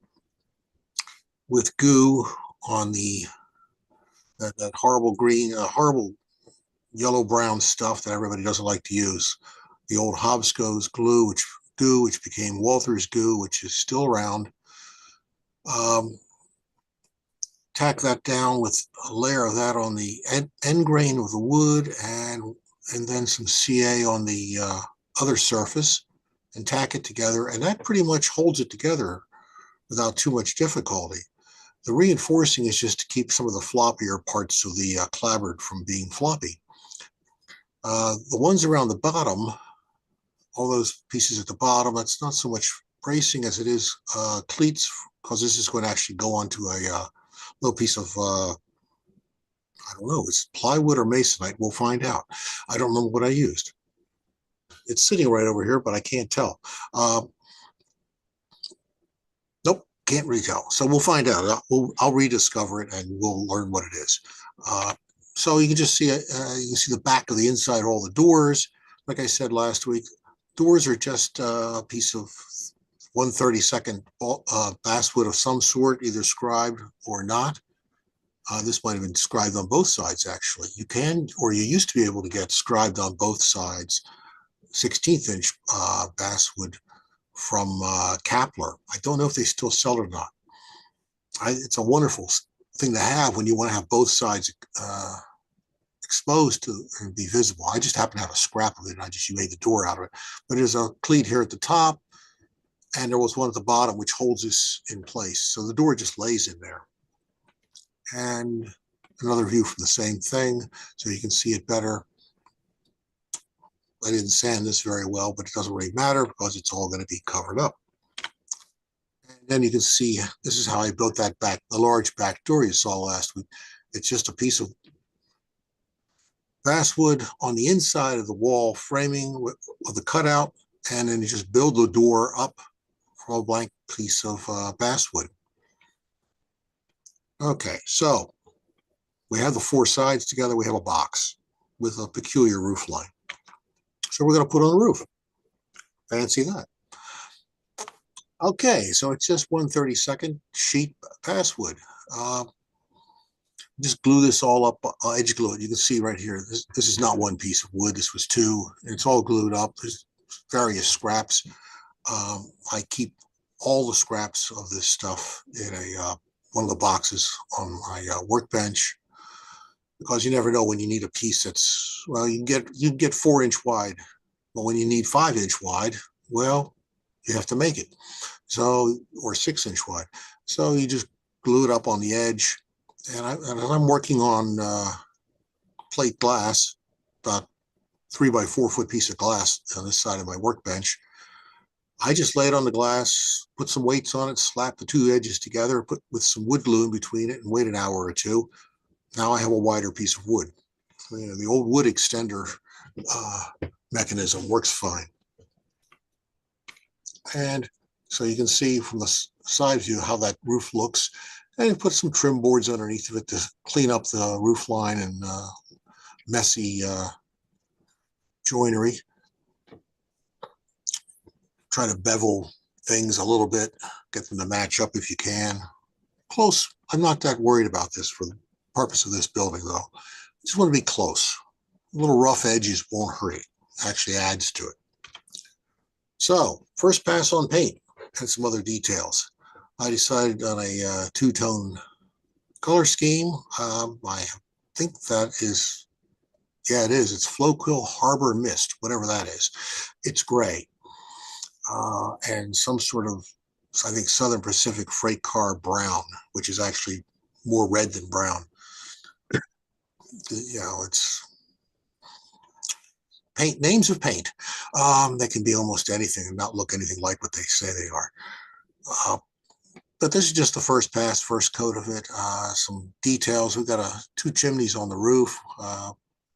with goo on that horrible green, horrible yellow-brown stuff that everybody doesn't like to use. The old Hobsco's glue, which became Walther's goo, which is still around. Tack that down with a layer of that on the end grain of the wood, and then some CA on the other surface, and tack it together, and that pretty much holds it together without too much difficulty. The reinforcing is just to keep some of the floppier parts of the clapboard from being floppy. The ones around the bottom, all those pieces at the bottom, that's not so much bracing as it is cleats, because this is going to actually go onto a little piece of, I don't know, it's plywood or masonite. We'll find out. I don't remember what I used. It's sitting right over here, but I can't tell. Nope, can't really tell. So we'll find out. I'll rediscover it and we'll learn what it is. So you can just see you can see the back of the inside, all the doors. Like I said last week, doors are just a piece of 1/32 basswood of some sort, either scribed or not. This might have been scribed on both sides, actually. You can, or you used to be able to get scribed on both sides, 16th inch basswood from Kapler. I don't know if they still sell it or not. It's a wonderful thing to have when you want to have both sides exposed to and be visible. I just happen to have a scrap of it, and I just made the door out of it. But there's a cleat here at the top, and there was one at the bottom which holds this in place. So the door just lays in there. And another view from the same thing, so you can see it better. I didn't sand this very well, but it doesn't really matter because it's all going to be covered up. And then you can see, this is how I built that the large back door you saw last week. It's just a piece of basswood on the inside of the wall framing with the cutout, and then you just build the door up from a blank piece of basswood. Okay, so we have the 4 sides together. We have a box with a peculiar roof line. So we're going to put on the roof. Fancy that. Okay, so it's just 1/32 sheet passwood. Just glue this all up, edge glue it. You can see right here, this is not one piece of wood. This was two. It's all glued up. There's various scraps. I keep all the scraps of this stuff in one of the boxes on my workbench, because you never know when you need a piece that's, well, you can get 4-inch wide, but when you need 5-inch wide, well, you have to make it. So, or 6-inch wide. So you just glue it up on the edge. And I'm working on plate glass, about 3 by 4 foot piece of glass on this side of my workbench. I just lay it on the glass, put some weights on it, slap the two edges together, put with some wood glue in between it, and wait an hour or two. Now I have a wider piece of wood. You know, the old wood extender mechanism works fine. And so you can see from the side view how that roof looks. And you put some trim boards underneath of it to clean up the roof line and messy joinery. Try to bevel things a little bit, get them to match up if you can. Close. I'm not that worried about this for the purpose of this building, though. I just want to be close. Little rough edges won't hurt it. Actually adds to it. So, first pass on paint and some other details. I decided on a two-tone color scheme. I think that is, yeah, it is. It's Floquil Harbor Mist, whatever that is. It's gray. And some sort of, I think, Southern Pacific freight car brown, which is actually more red than brown. You know, it's paint, names of paint. They can be almost anything and not look anything like what they say they are. But this is just the first pass, first coat of it. Some details. We've got two chimneys on the roof.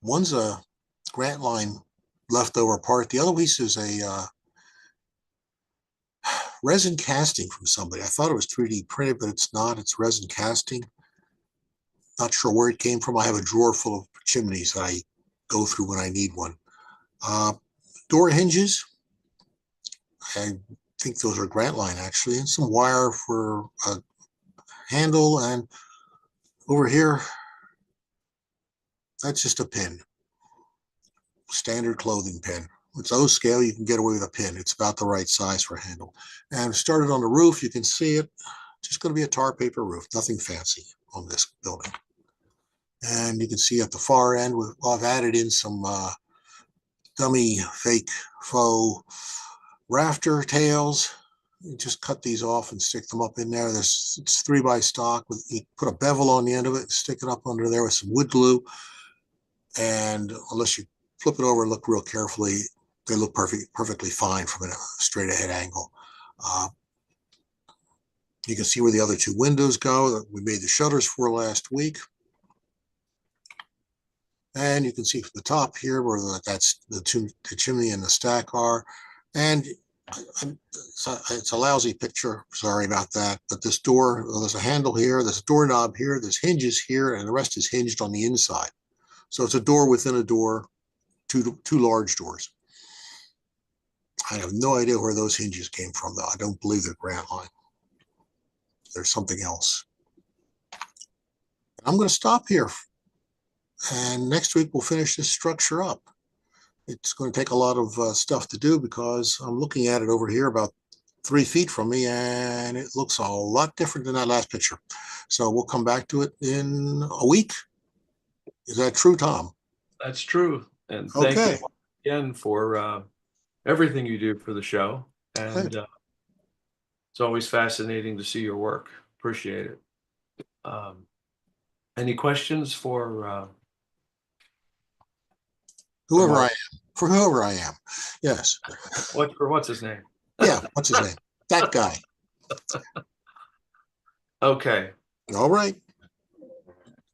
One's a Grant Line leftover part. The other piece is a resin casting from somebody. I thought it was 3D printed, but it's not. It's resin casting. Not sure where it came from. I have a drawer full of chimneys that I go through when I need one. Door hinges. I think those are Grant Line, actually, and some wire for a handle. And over here, that's just a pin, standard clothing pin. It's O scale. You can get away with a pin. It's about the right size for a handle. And started on the roof. You can see it. Just going to be a tar paper roof. Nothing fancy on this building. And you can see at the far end, I've added in some dummy fake faux rafter tails. You just cut these off and stick them up in there. It's 3x stock. You put a bevel on the end of it and stick it up under there with some wood glue. And unless you flip it over and look real carefully, they look perfectly fine from a straight ahead angle. You can see where the other two windows go that we made the shutters for last week. And you can see from the top here where that's the chimney and the stack are. And it's a lousy picture. Sorry about that. But this door, well, there's a handle here, there's a doorknob here, there's hinges here, and the rest is hinged on the inside. So it's a door within a door, two large doors. I have no idea where those hinges came from, though. I don't believe they're Grant Line. There's something else. I'm going to stop here. And next week, we'll finish this structure up. It's going to take a lot of stuff to do because I'm looking at it over here about 3 feet from me, and it looks a lot different than that last picture. So we'll come back to it in a week. Is that true, Tom? That's true. And thank Okay. you again for everything you do for the show. And it's always fascinating to see your work. Appreciate it. Any questions for whoever I am? For whoever I am. Yes. what's his name? Yeah, what's his name? That guy. Okay. All right.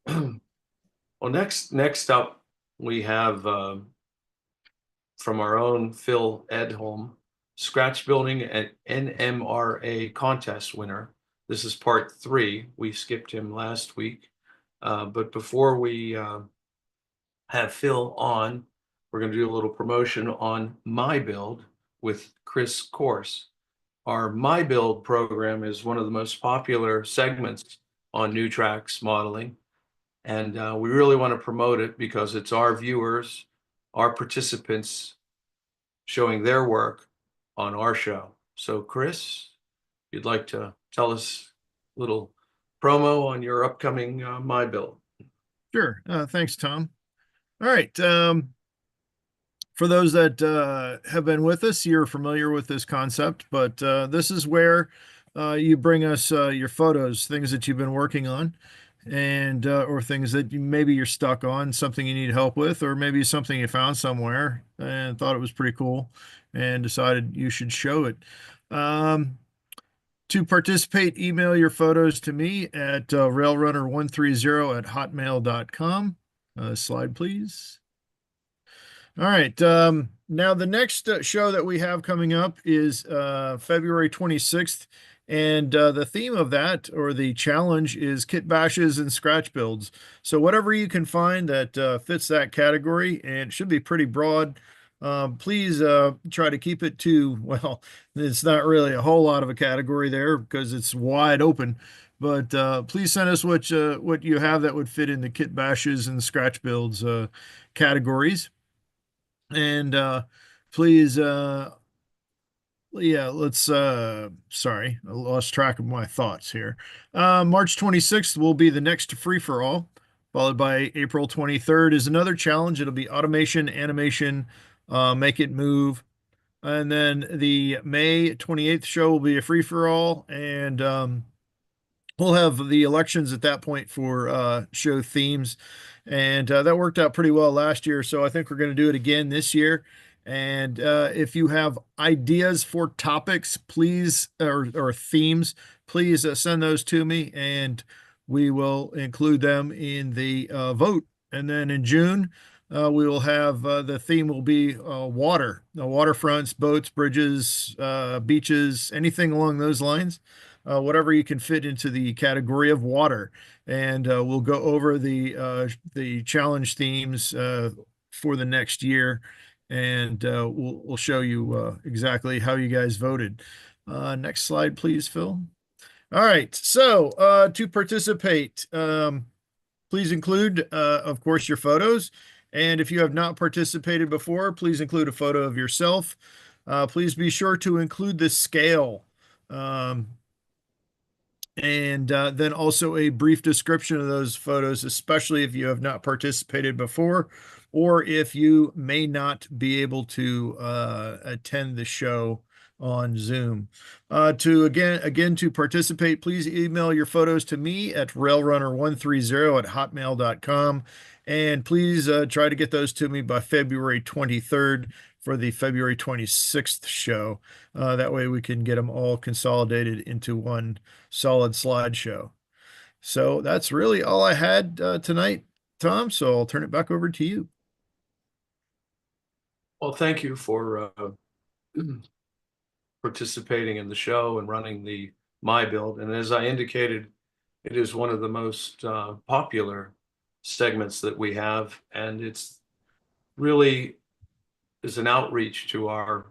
Well, next up, we have from our own Phil Edholm, Scratch Building an NMRA contest winner. This is part 3. We skipped him last week. But before we have Phil on, we're going to do a little promotion on my build with Chris Course. our My Build program is one of the most popular segments on New Tracks modeling. And we really want to promote it because it's our viewers, our participants showing their work on our show. So Chris, you'd like to tell us a little promo on your upcoming My Build? Sure. Thanks, Tom. All right. For those that have been with us, you're familiar with this concept, but this is where you bring us your photos, things that you've been working on, and or things that maybe you're stuck on, something you need help with, or maybe something you found somewhere and thought it was pretty cool and decided you should show it. To participate, email your photos to me at railrunner130@hotmail.com. Slide, please. All right. Now the next show that we have coming up is February 26th. And the theme of that, or the challenge, is kit bashes and scratch builds. So whatever you can find that fits that category, and it should be pretty broad. Please try to keep it to, well, it's not really a whole lot of a category there because it's wide open. But please send us what you have that would fit in the kit bashes and scratch builds categories. And please, yeah, let's sorry, I lost track of my thoughts here. March 26th will be the next free-for-all, followed by April 23rd is another challenge. It'll be automation, animation, make it move. And then the May 28th show will be a free-for-all, and we'll have the elections at that point for show themes. And that worked out pretty well last year, so I think we're going to do it again this year. And if you have ideas for topics, please, or themes, please send those to me, and we will include them in the vote. And then in June, we will have the theme will be water, waterfronts, boats, bridges, beaches, anything along those lines. Whatever you can fit into the category of water, and we'll go over the challenge themes for the next year, and we'll show you exactly how you guys voted. Next slide, please, Phil. All right, so to participate, please include, of course, your photos, and if you have not participated before, please include a photo of yourself. Please be sure to include the scale. And then also a brief description of those photos, especially if you have not participated before, or if you may not be able to attend the show on Zoom. To participate, please email your photos to me at railrunner130@hotmail.com. And please try to get those to me by February 23rd for the February 26th show. That way we can get them all consolidated into one solid slideshow. So that's really all I had tonight, Tom. So I'll turn it back over to you. Well, thank you for participating in the show and running the My Build. And as I indicated, it is one of the most popular segments that we have, and it's really is an outreach to our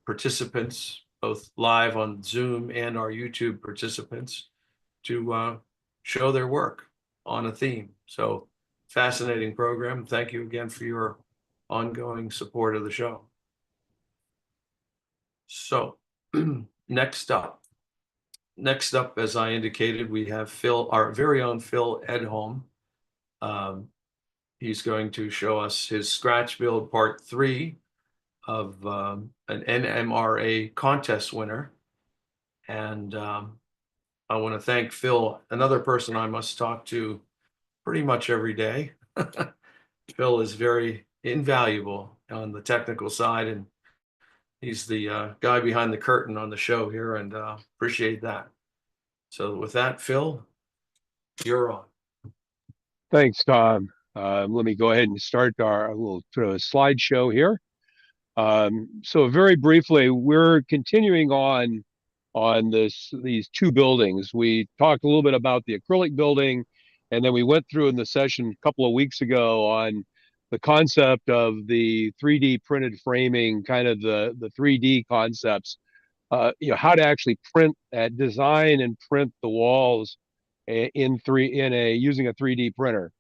participants, both live on Zoom and our YouTube participants, to show their work on a theme. So fascinating program. Thank you again for your ongoing support of the show. So next up, as I indicated, we have Phil, our very own Phil Edholm. He's going to show us his scratch build part 3 of an NMRA contest winner. And I want to thank Phil, another person I must talk to pretty much every day. Phil is very invaluable on the technical side, and he's the guy behind the curtain on the show here, and appreciate that. So with that, Phil, you're on. Thanks, Tom. Let me go ahead and start our little slideshow here. So very briefly, we're continuing on these two buildings. We talked a little bit about the acrylic building, and then we went through in the session a couple of weeks ago on the concept of the 3D printed framing, kind of the 3D concepts how to actually print, design and print the walls using a 3D printer.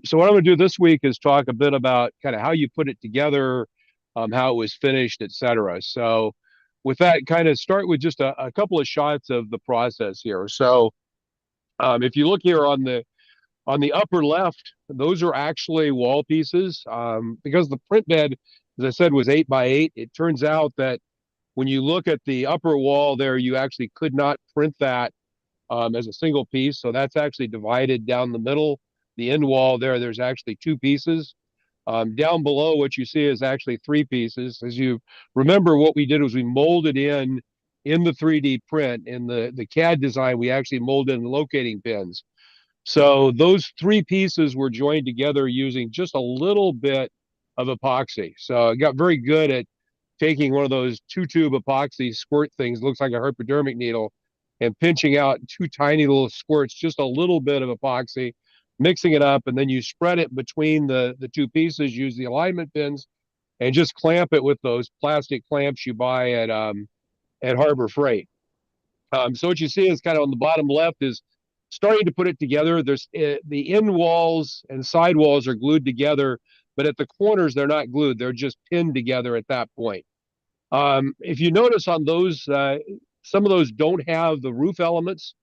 So what I'm going to do this week is talk a bit about kind of how you put it together, how it was finished, etc. So with that, kind of start with just a couple of shots of the process here. So if you look here on the upper left, those are actually wall pieces. Because the print bed, as I said, was 8x8, it turns out that when you look at the upper wall there, you actually could not print that as a single piece. So that's actually divided down the middle. The end wall there's actually two pieces. Down below, what you see is actually three pieces. As you remember, what we did was we molded in the 3D print. In the CAD design, we actually molded in locating pins. So those three pieces were joined together using just a little bit of epoxy. So I got very good at taking one of those 2-tube epoxy squirt things, looks like a hypodermic needle, and pinching out two tiny little squirts, just a little bit of epoxy, mixing it up, and then you spread it between the two pieces, use the alignment pins, and just clamp it with those plastic clamps you buy at Harbor Freight. So what you see is kind of on the bottom left is starting to put it together. There's the end walls and side walls are glued together, but at the corners they're not glued. They're just pinned together at that point. If you notice on those, some of those don't have the roof elements.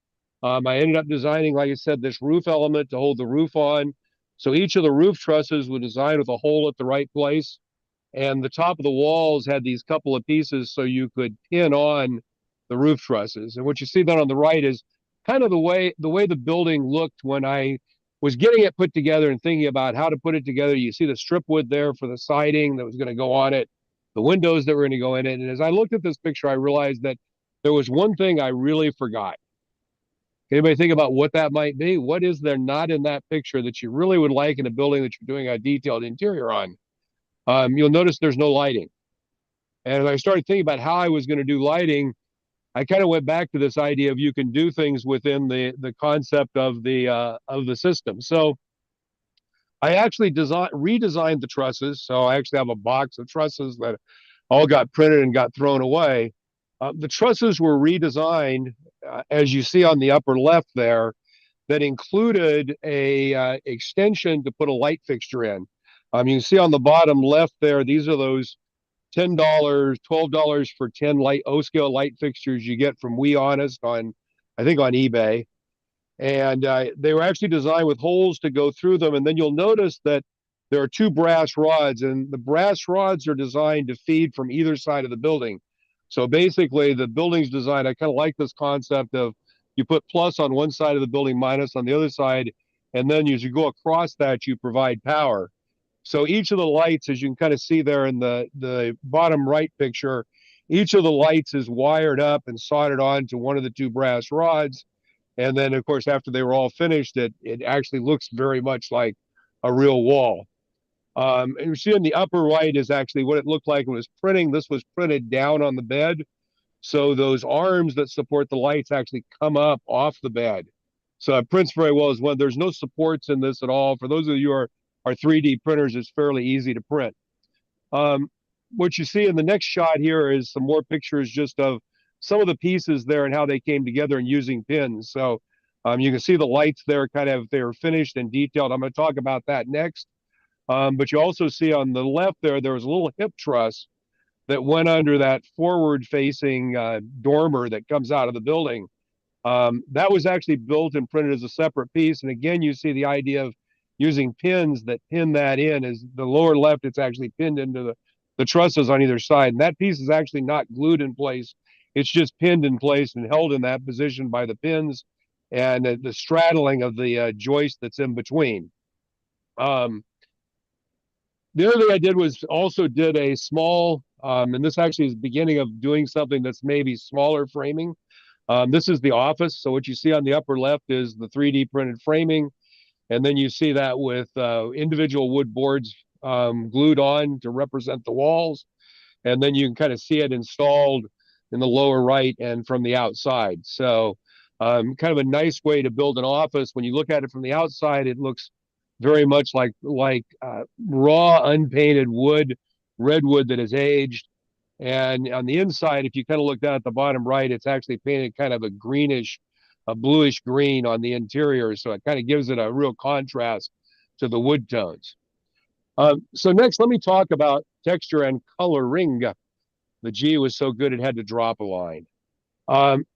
I ended up designing, like I said, this roof element to hold the roof on. So each of the roof trusses was designed with a hole at the right place. And the top of the walls had these couple of pieces so you could pin on the roof trusses. And what you see then on the right is kind of the way the building looked when I was getting it put together and thinking about how to put it together. You see the strip wood there for the siding that was going to go on it, the windows that were going to go in it. And as I looked at this picture, I realized that there was one thing I really forgot. Anybody think about what that might be? What is there not in that picture that you really would like in a building that you're doing a detailed interior on? You'll notice there's no lighting. And as I started thinking about how I was going to do lighting, I kind of went back to this idea of you can do things within the concept of the system. So I actually redesigned the trusses. So I actually have a box of trusses that all got printed and got thrown away. The trusses were redesigned, as you see on the upper left there, that included a extension to put a light fixture in. You can see on the bottom left there, these are those $10, $12 for 10 O-scale light fixtures you get from We Honest I think on eBay. And they were actually designed with holes to go through them. And then you'll notice that there are two brass rods, and the brass rods are designed to feed from either side of the building. So basically the building's designed, I kind of like this concept of you put plus on one side of the building, minus on the other side, and then as you go across that, you provide power. So each of the lights, as you can kind of see there in the bottom right picture, each of the lights is wired up and soldered on to one of the two brass rods. And then, of course, after they were all finished, it actually looks very much like a real wall. And you see in the upper right is actually what it looked like when it was printing. This was printed down on the bed. So those arms that support the lights actually come up off the bed. So it prints very well as well. There's no supports in this at all. For those of you who are 3D printers, it's fairly easy to print. What you see in the next shot here is some more pictures just of some of the pieces there and how they came together and using pins. So you can see the lights there they were finished and detailed. I'm going to talk about that next. But you also see on the left there was a little hip truss that went under that forward-facing dormer that comes out of the building. That was actually built and printed as a separate piece. And again, you see the idea of using pins that pin that in. As the lower left, it's actually pinned into the trusses on either side. And that piece is actually not glued in place. It's just pinned in place and held in that position by the pins and the straddling of the joist that's in between. The other thing I did was also did a small, and this actually is the beginning of doing something that's maybe smaller framing. This is the office. So what you see on the upper left is the 3D printed framing. And then you see that with individual wood boards glued on to represent the walls. And then you can kind of see it installed in the lower right and from the outside. So kind of a nice way to build an office. When you look at it from the outside, it looks very much like raw, unpainted wood, redwood that is aged. And on the inside, if you kind of look down at the bottom right, it's actually painted kind of a greenish, a bluish green on the interior. So it kind of gives it a real contrast to the wood tones. So next, let me talk about texture and coloring. The G was so good it had to drop a line.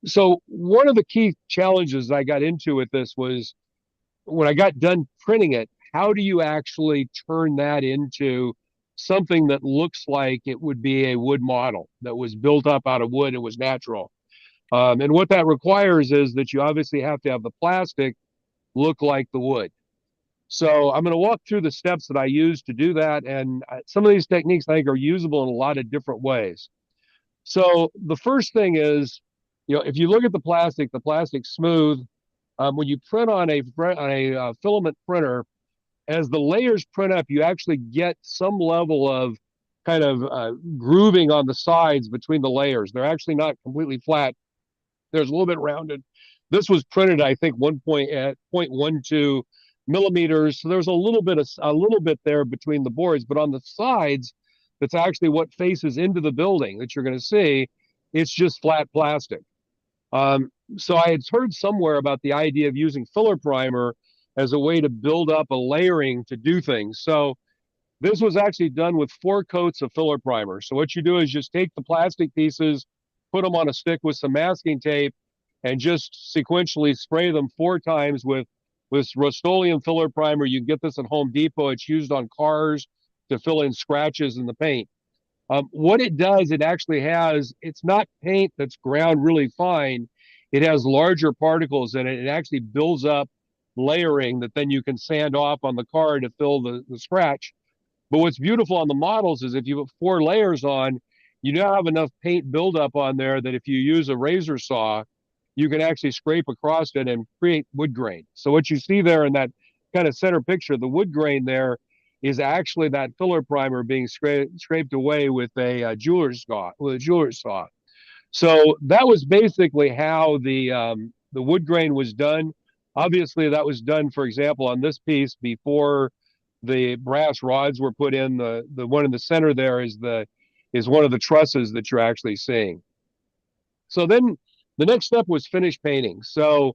So one of the key challenges I got into with this was when I got done printing it, how do you actually turn that into something that looks like it would be a wood model that was built up out of wood and was natural? And what that requires is that you obviously have to have the plastic look like the wood. So I'm going to walk through the steps that I use to do that. And some of these techniques I think are usable in a lot of different ways. So the first thing is, if you look at the plastic's smooth. When you print on a filament printer, as the layers print up, you actually get some level of kind of grooving on the sides between the layers. They're actually not completely flat. There's a little bit rounded. This was printed, I think, 0.12 millimeters. So there's a little bit there between the boards, but on the sides, that's actually what faces into the building that you're going to see. It's just flat plastic. So I had heard somewhere about the idea of using filler primer as a way to build up a layering to do things. So this was actually done with 4 coats of filler primer. So what you do is just take the plastic pieces, put them on a stick with some masking tape, and just sequentially spray them 4 times with Rust-Oleum filler primer. You can get this at Home Depot. It's used on cars to fill in scratches in the paint. What it does, it's not paint that's ground really fine. It has larger particles in it. It actually builds up layering that then you can sand off on the car to fill the scratch. But what's beautiful on the models is if you put 4 layers on, you now have enough paint buildup on there that if you use a razor saw, you can actually scrape across it and create wood grain. So what you see there in that kind of center picture, the wood grain there is actually that filler primer being scraped away with a jeweler's saw. So that was basically how the wood grain was done. Obviously, that was done, for example, on this piece before the brass rods were put in. The one in the center there is one of the trusses that you're actually seeing. So then the next step was finish painting. So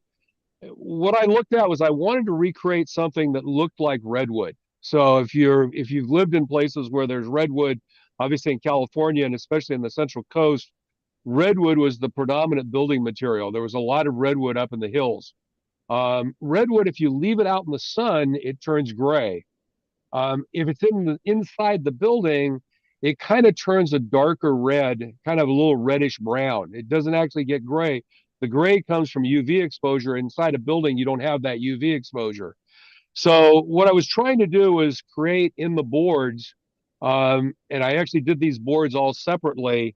what I looked at was I wanted to recreate something that looked like redwood. So if you've lived in places where there's redwood, obviously in California and especially in the Central Coast, redwood was the predominant building material. There was a lot of redwood up in the hills. Redwood, if you leave it out in the sun, it turns gray. If it's inside the building, it kind of turns a darker red, kind of a little reddish brown. It doesn't actually get gray. The gray comes from UV exposure. Inside a building, you don't have that UV exposure. So what I was trying to do was create in the boards, and I actually did these boards all separately,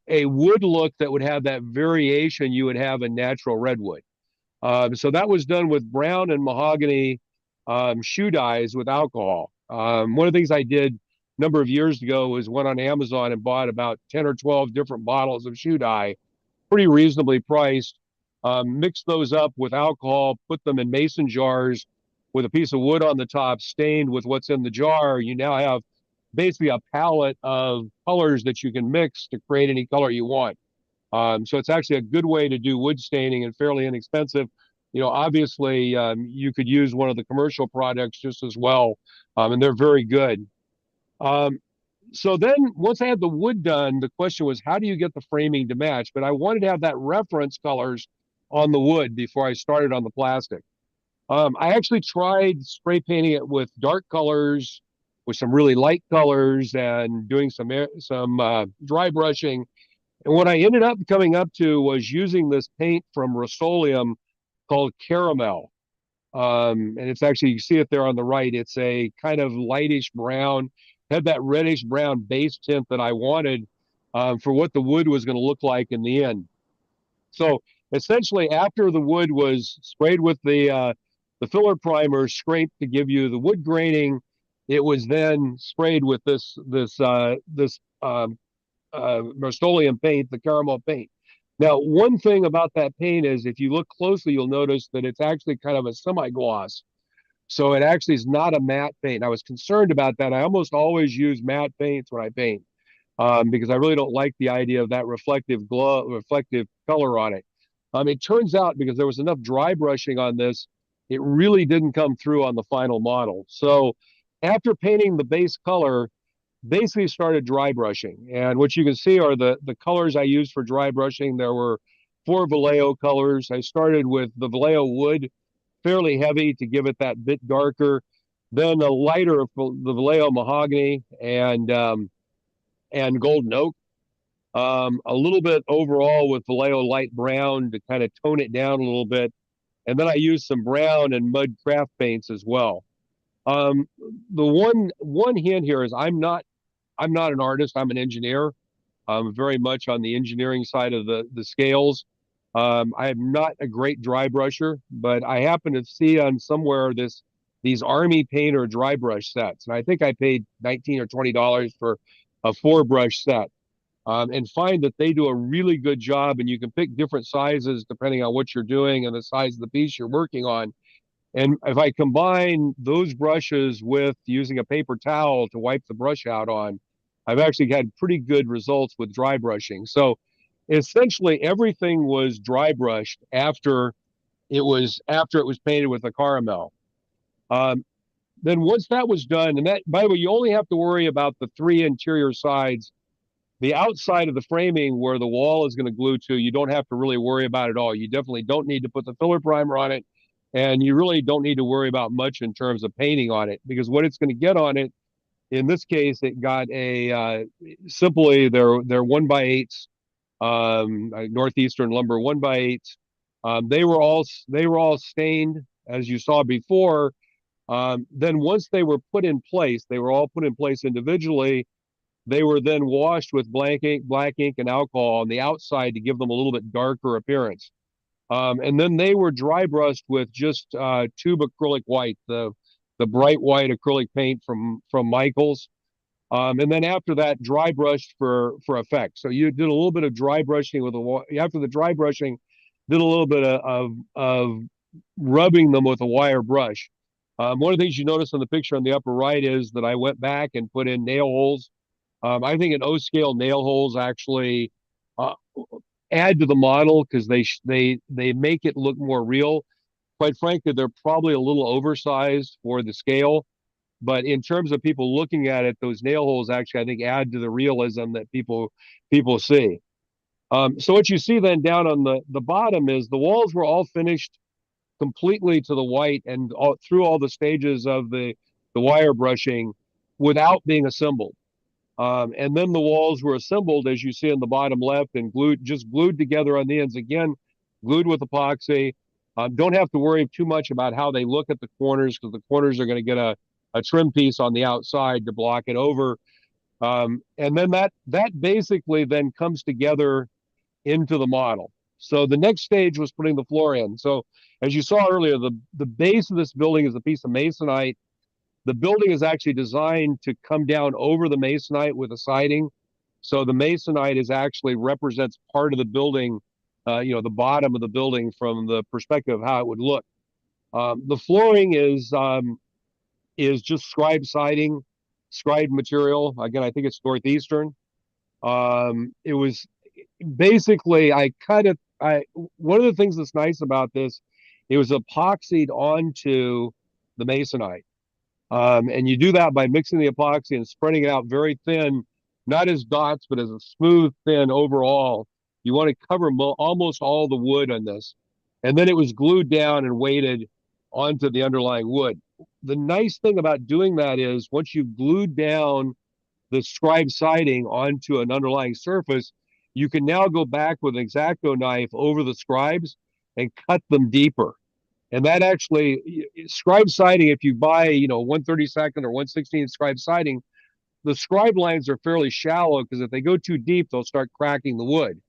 a wood look that would have that variation you would have in natural redwood. So that was done with brown and mahogany shoe dyes with alcohol. One of the things I did a number of years ago was went on Amazon and bought about 10 or 12 different bottles of shoe dye, pretty reasonably priced, mixed those up with alcohol, put them in mason jars with a piece of wood on the top stained with what's in the jar. You now have basically a palette of colors that you can mix to create any color you want. So it's actually a good way to do wood staining and fairly inexpensive. Obviously, you could use one of the commercial products just as well, and they're very good. So then once I had the wood done, the question was, how do you get the framing to match? But I wanted to have that reference colors on the wood before I started on the plastic. I actually tried spray painting it with dark colors, with some really light colors, and doing some dry brushing. And what I ended up coming up to was using this paint from Rust-Oleum called Caramel. And it's actually, you see it there on the right. It's a kind of lightish brown, had that reddish brown base tint that I wanted for what the wood was going to look like in the end. So essentially, after the wood was sprayed with the filler primer, scraped to give you the wood graining, it was then sprayed with this Rust-Oleum paint, the caramel paint. Now, one thing about that paint is if you look closely, you'll notice that it's actually kind of a semi-gloss. So it actually is not a matte paint. I was concerned about that. I almost always use matte paints when I paint. because I really don't like the idea of that reflective color on it. It turns out because there was enough dry brushing on this, it really didn't come through on the final model. So after painting the base color, basically started dry brushing. And what you can see are the colors I used for dry brushing. There were 4 Vallejo colors. I started with the Vallejo wood, fairly heavy to give it that bit darker. Then a lighter of the Vallejo mahogany and golden oak. A little bit overall with Vallejo light brown to kind of tone it down a little bit. And then I used some brown and mud craft paints as well. The one hint here is I'm not an artist. I'm an engineer. I'm very much on the engineering side of the scales. I am not a great dry brusher, but I happen to see on somewhere these Army Painter dry brush sets, and I think I paid $19 or $20 for a 4-brush set, and find that they do a really good job. And you can pick different sizes depending on what you're doing and the size of the piece you're working on. And if I combine those brushes with using a paper towel to wipe the brush out on, I've actually had pretty good results with dry brushing. So essentially everything was dry brushed after it was painted with a caramel. Then once that was done, and that, by the way, you only have to worry about the 3 interior sides. The outside of the framing where the wall is going to glue to, you don't have to really worry about it at all. You definitely don't need to put the filler primer on it. And you really don't need to worry about much in terms of painting on it, because what it's going to get on it, in this case, it got a simply they're 1x8s, Northeastern lumber 1x8s. They were all stained, as you saw before. Then once they were put in place, they were all put in place individually. They were then washed with black ink, and alcohol on the outside to give them a little bit darker appearance. And then they were dry brushed with just tube acrylic white, the bright white acrylic paint from Michaels. And then after that, dry brushed for effect. So you did a little bit of dry brushing after the dry brushing, did a little bit of rubbing them with a wire brush. One of the things you notice on the picture on the upper right is that I went back and put in nail holes. I think an O-scale nail holes actually add to the model because they make it look more real. Quite frankly, they're probably a little oversized for the scale, but in terms of people looking at it, those nail holes actually, I think, add to the realism that people see. So what you see then down on the bottom is the walls were all finished completely to the white and through all the stages of the wire brushing without being assembled. And then the walls were assembled, as you see on the bottom left, and glued together on the ends again, glued with epoxy. Don't have to worry too much about how they look at the corners, because the corners are going to get a trim piece on the outside to block it over. And then that basically then comes together into the model. So the next stage was putting the floor in. So as you saw earlier, the base of this building is a piece of masonite. The building is actually designed to come down over the masonite with a siding. So the masonite actually represents part of the building, the bottom of the building from the perspective of how it would look. The flooring is just scribe siding, scribe material. Again, I think it's Northeastern. It was basically, one of the things that's nice about this, it was epoxied onto the masonite. And you do that by mixing the epoxy and spreading it out very thin, not as dots, but as a smooth, thin overall. You want to cover almost all the wood on this. And then it was glued down and weighted onto the underlying wood. The nice thing about doing that is once you've glued down the scribe siding onto an underlying surface, you can now go back with an X-Acto knife over the scribes and cut them deeper. And that actually, scribe siding, if you buy, 1/32 or 1/16 scribe siding, the scribe lines are fairly shallow because if they go too deep, they'll start cracking the wood.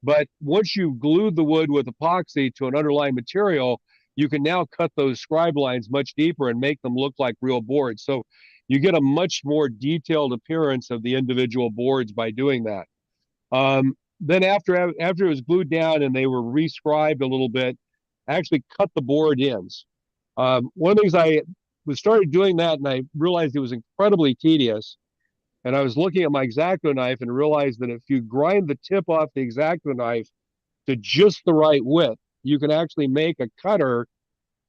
But once you've glued the wood with epoxy to an underlying material, you can now cut those scribe lines much deeper and make them look like real boards. So you get a much more detailed appearance of the individual boards by doing that. Then after it was glued down and they were re-scribed a little bit, I actually cut the board ends. One of the things I started doing that, and I realized it was incredibly tedious. And I was looking at my X-Acto knife and realized that if you grind the tip off the X-Acto knife to just the right width, you can actually make a cutter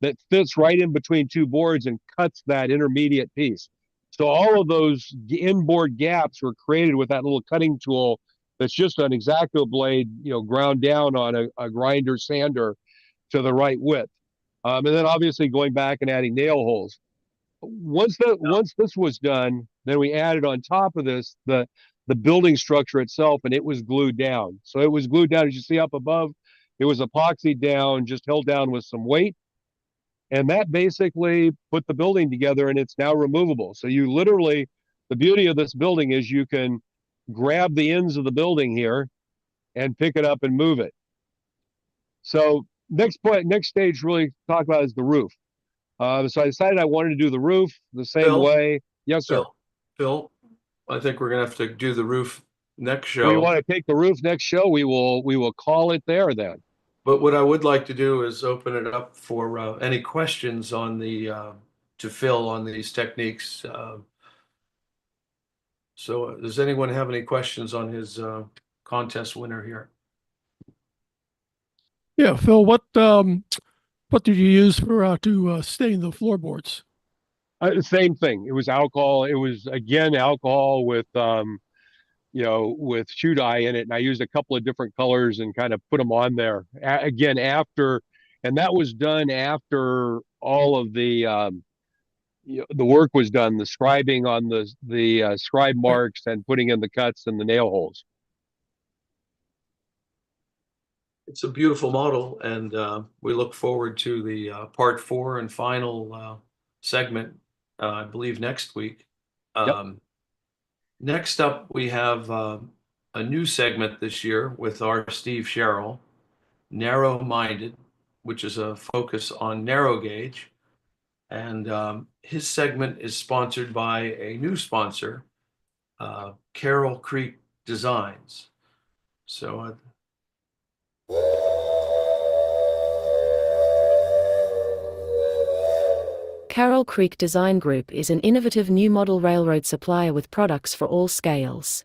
that fits right in between two boards and cuts that intermediate piece. So all of those inboard gaps were created with that little cutting tool that's just an X-Acto blade, ground down on a grinder sander to the right width. And then obviously going back and adding nail holes. Once this was done, then we added on top of this the building structure itself, and it was glued down. So it was glued down, as you see up above. It was epoxied down, just held down with some weight. And that basically put the building together, and it's now removable. So you literally, the beauty of this building is you can grab the ends of the building here and pick it up and move it. So next stage really talk about is the roof. So I decided I wanted to do the roof the same way. Yes, sir. Phil, I think we're gonna have to do the roof next show. We want to take the roof next show. We will call it there then. But what I would like to do is open it up for any questions on to Phil on these techniques. So does anyone have any questions on his contest winner here? Yeah, Phil, what did you use for to stain the floorboards? The same thing. It was alcohol. It was again alcohol with with shoe dye in it, and I used a couple of different colors and kind of put them on there. Again, and that was done after all of the the work was done, the scribing on the scribe marks and putting in the cuts and the nail holes. It's a beautiful model, and we look forward to the part 4 and final segment, I believe next week. Yep. Next up, we have a new segment this year with our Steve Sherill, Narrow-Minded, which is a focus on narrow gauge. And his segment is sponsored by a new sponsor, Carroll Creek Designs. So Carroll Creek Design Group is an innovative new model railroad supplier with products for all scales.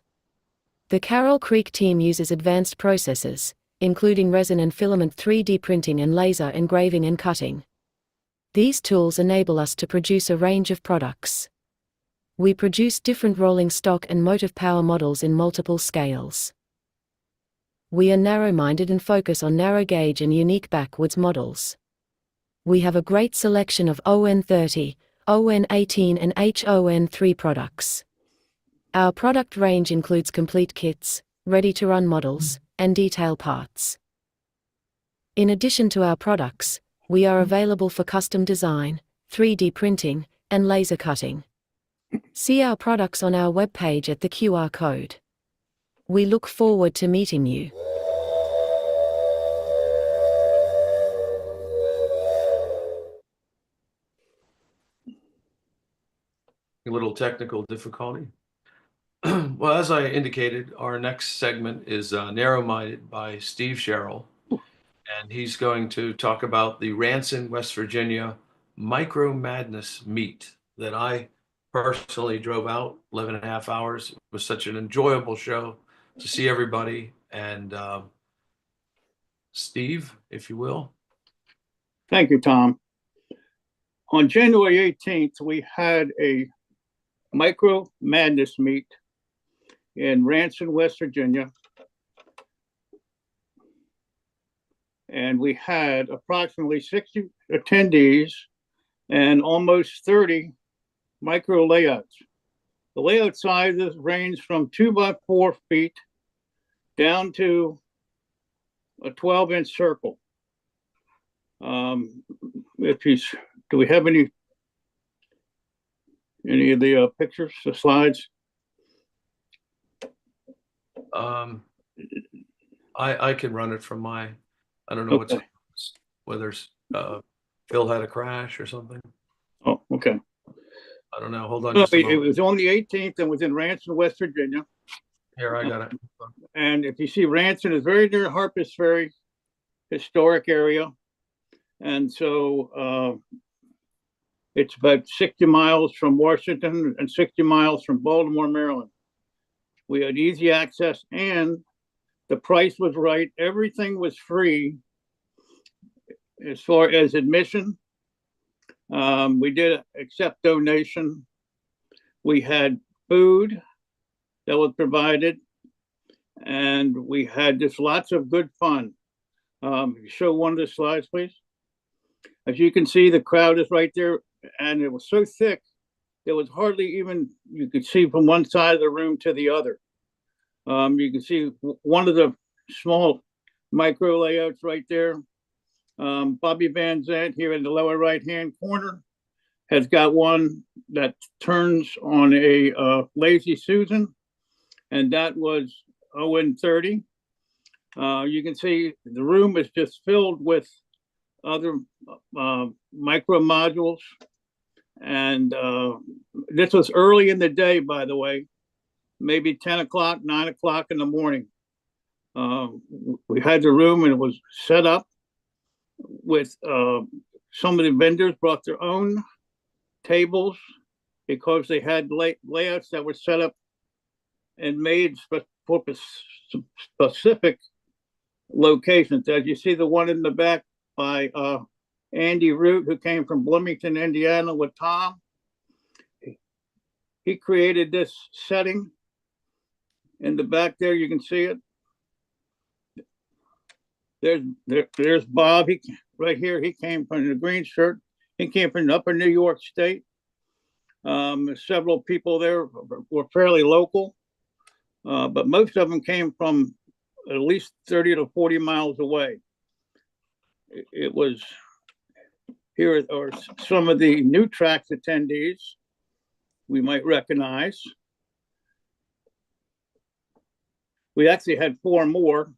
The Carroll Creek team uses advanced processes, including resin and filament 3D printing and laser engraving and cutting. These tools enable us to produce a range of products. We produce different rolling stock and motive power models in multiple scales. We are narrow-minded and focus on narrow gauge and unique backwards models. We have a great selection of ON30, ON18 and HON3 products. Our product range includes complete kits, ready-to-run models, and detail parts. In addition to our products, we are available for custom design, 3D printing, and laser cutting. See our products on our webpage at the QR code. We look forward to meeting you. a little technical difficulty. Well, as I indicated, our next segment is Narrow-Minded by Steve Sherill, and he's going to talk about the Ranson, West Virginia Micro Madness meet that I personally drove out 11 and a half hours. It was such an enjoyable show to see everybody. And Steve, if you will. Thank you, Tom. On January 18th, we had a Micro Madness meet in Ranson, West Virginia. And we had approximately 60 attendees and almost 30 micro layouts. The layout sizes range from 2 by 4 feet down to a 12-inch circle. Do we have any of the pictures, the slides? I can run it from my, I don't know Okay. whether Phil had a crash or something. Oh, okay. I don't know. Hold on. No, Just a it moment. was on the 18th and was in Ranson, West Virginia. Here, I got it. And if you see, Ranson is very near Harpers Ferry historic area. And so it's about 60 miles from Washington and 60 miles from Baltimore, Maryland. We had easy access, and the price was right. Everything was free as far as admission. We did accept donation. We had food that was provided, and we had just lots of good fun. Show one of the slides, please. As you can see, the crowd is right there, and it was so thick, there was hardly even, you could see from one side of the room to the other. You can see one of the small micro layouts right there. Bobby Van Zandt here in the lower right-hand corner has got one that turns on a Lazy Susan, and that was 0-30. You can see the room is just filled with other micro modules. And this was early in the day, by the way, maybe 10 o'clock, 9 o'clock in the morning. We had the room and it was set up with some of the vendors brought their own tables because they had layouts that were set up and made for specific locations. As you see, the one in the back by Andy Root, who came from Bloomington, Indiana with Tom. He created this setting. In the back there, you can see it. There's Bob. Right here, he came from the green shirt. He came from Upper New York State. Several people there were fairly local, but most of them came from at least 30 to 40 miles away. It was, here are some of the new tracks attendees we might recognize. We actually had 4 more.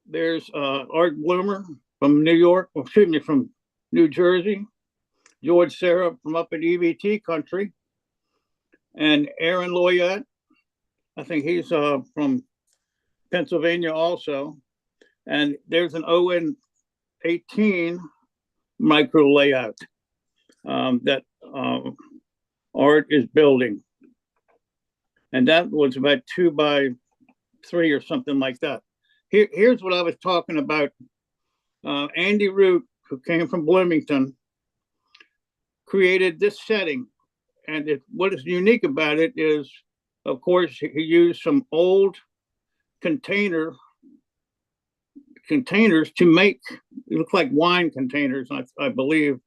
There's Art Bloomer from New York, excuse me, from New Jersey. George Sarah from up in EVT country. And Aaron Loyat, I think he's from Pennsylvania also. And there's an ON18 micro layout that Art is building. And that was about 2 by 3 or something like that. Here's what I was talking about. Andy Root, who came from Bloomington, created this setting. And what is unique about it is, of course, he used some old containers to make, it look like wine containers, I believe.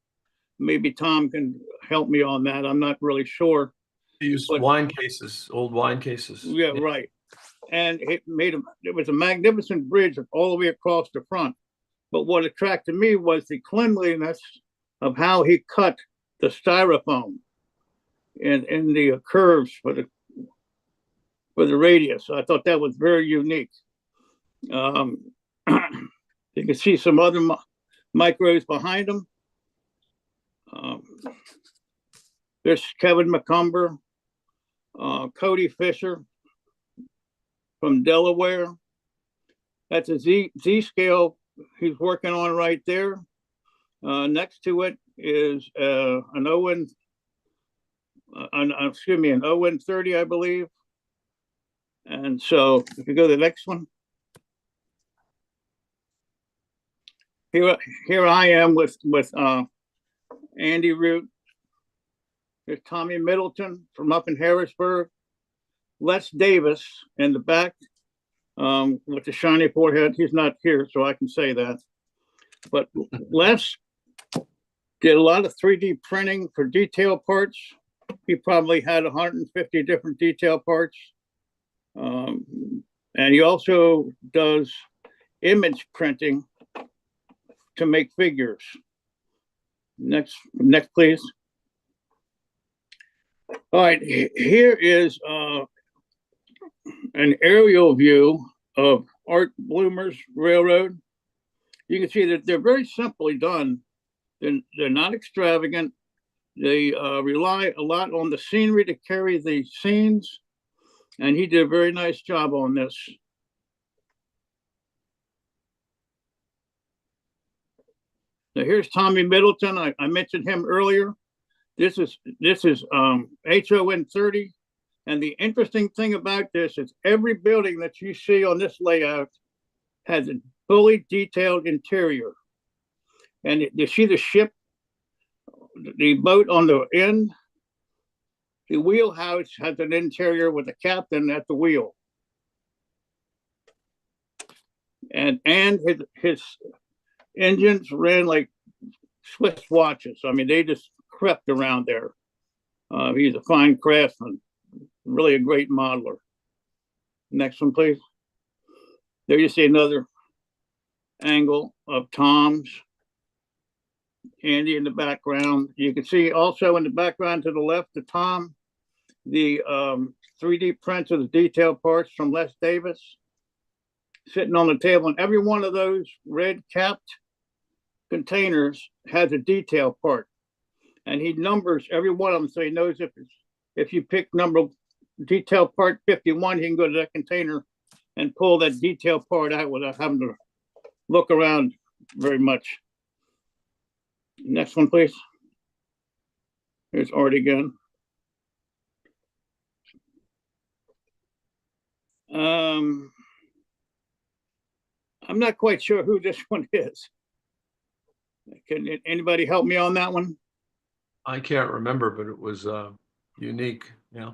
Maybe Tom can help me on that. I'm not really sure. He used wine cases, old wine cases. Yeah, right. And it was a magnificent bridge all the way across the front. But what attracted me was the cleanliness of how he cut the styrofoam in the curves for the radius. I thought that was very unique. You can see some other micros behind them. There's Kevin McCumber, Cody Fisher from Delaware. That's a Z scale he's working on right there. Next to it is an ON30, I believe. And so if you go to the next one. Here I am with Andy Root. There's Tommy Middleton from up in Harrisburg. Les Davis in the back with the shiny forehead. He's not here, so I can say that. But Les did a lot of 3D printing for detail parts. He probably had 150 different detail parts. And he also does image printing to make figures. Next, please. All right, here is an aerial view of Art Bloomer's railroad. You can see that they're very simply done. They're not extravagant. They rely a lot on the scenery to carry the scenes, and he did a very nice job on this. Now here's Tommy Middleton. I mentioned him earlier. This is HON30. And the interesting thing about this is every building that you see on this layout has a fully detailed interior. And you see the ship, the boat on the end, the wheelhouse has an interior with a captain at the wheel. And his engines ran like Swiss watches. I mean, they just crept around there. He's a fine craftsman, really a great modeler. Next one, please. There you see another angle of Tom's. Andy in the background. You can see also in the background to the left of Tom, the 3D prints of the detail parts from Les Davis sitting on the table. And every one of those red capped containers has a detail part. And he numbers every one of them so he knows if you pick number detail part 51, he can go to that container and pull that detail part out without having to look around very much. Next one, please. Here's Art again. I'm not quite sure who this one is. Can anybody help me on that one? I can't remember, but it was unique. Yeah.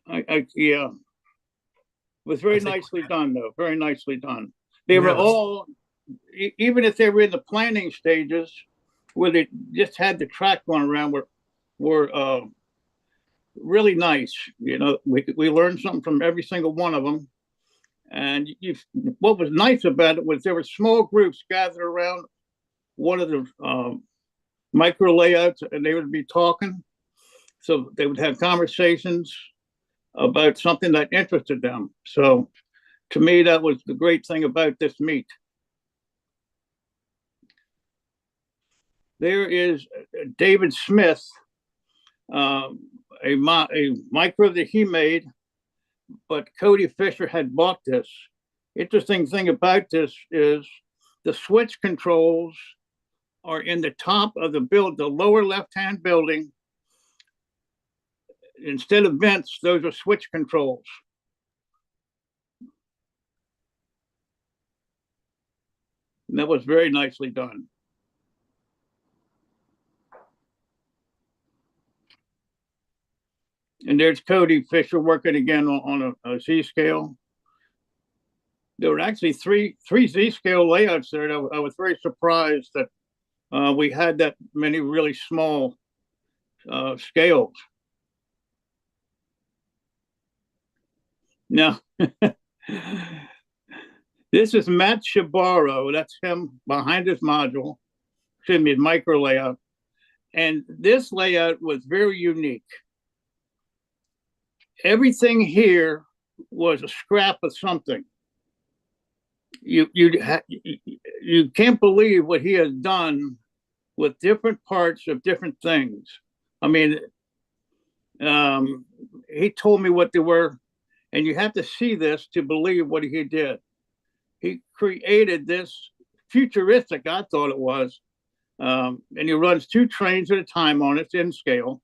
Yeah. It was very nicely done, though. Very nicely done. They Yeah, were all, even if they were in the planning stages, where they just had the track going around, were really nice. You know, we learned something from every single one of them. And what was nice about it was there were small groups gathered around one of the micro layouts, and they would be talking. So they would have conversations about something that interested them. So to me, that was the great thing about this meet. There is David Smith, a micro that he made, but Cody Fisher had bought this. Interesting thing about this is the switch controls are in the top of the lower left-hand building. Instead of vents, those are switch controls. And that was very nicely done. And there's Cody Fisher working again on a Z scale. There were actually three Z scale layouts there. And I was very surprised that we had that many really small scales. Now, this is Matt Shabaro. That's him behind his module, excuse me, micro layout. And this layout was very unique. Everything here was a scrap of something. You can't believe what he has done with different parts of different things. I mean, he told me what they were, and you have to see this to believe what he did. He created this futuristic, I thought it was, and he runs 2 trains at a time on it in scale.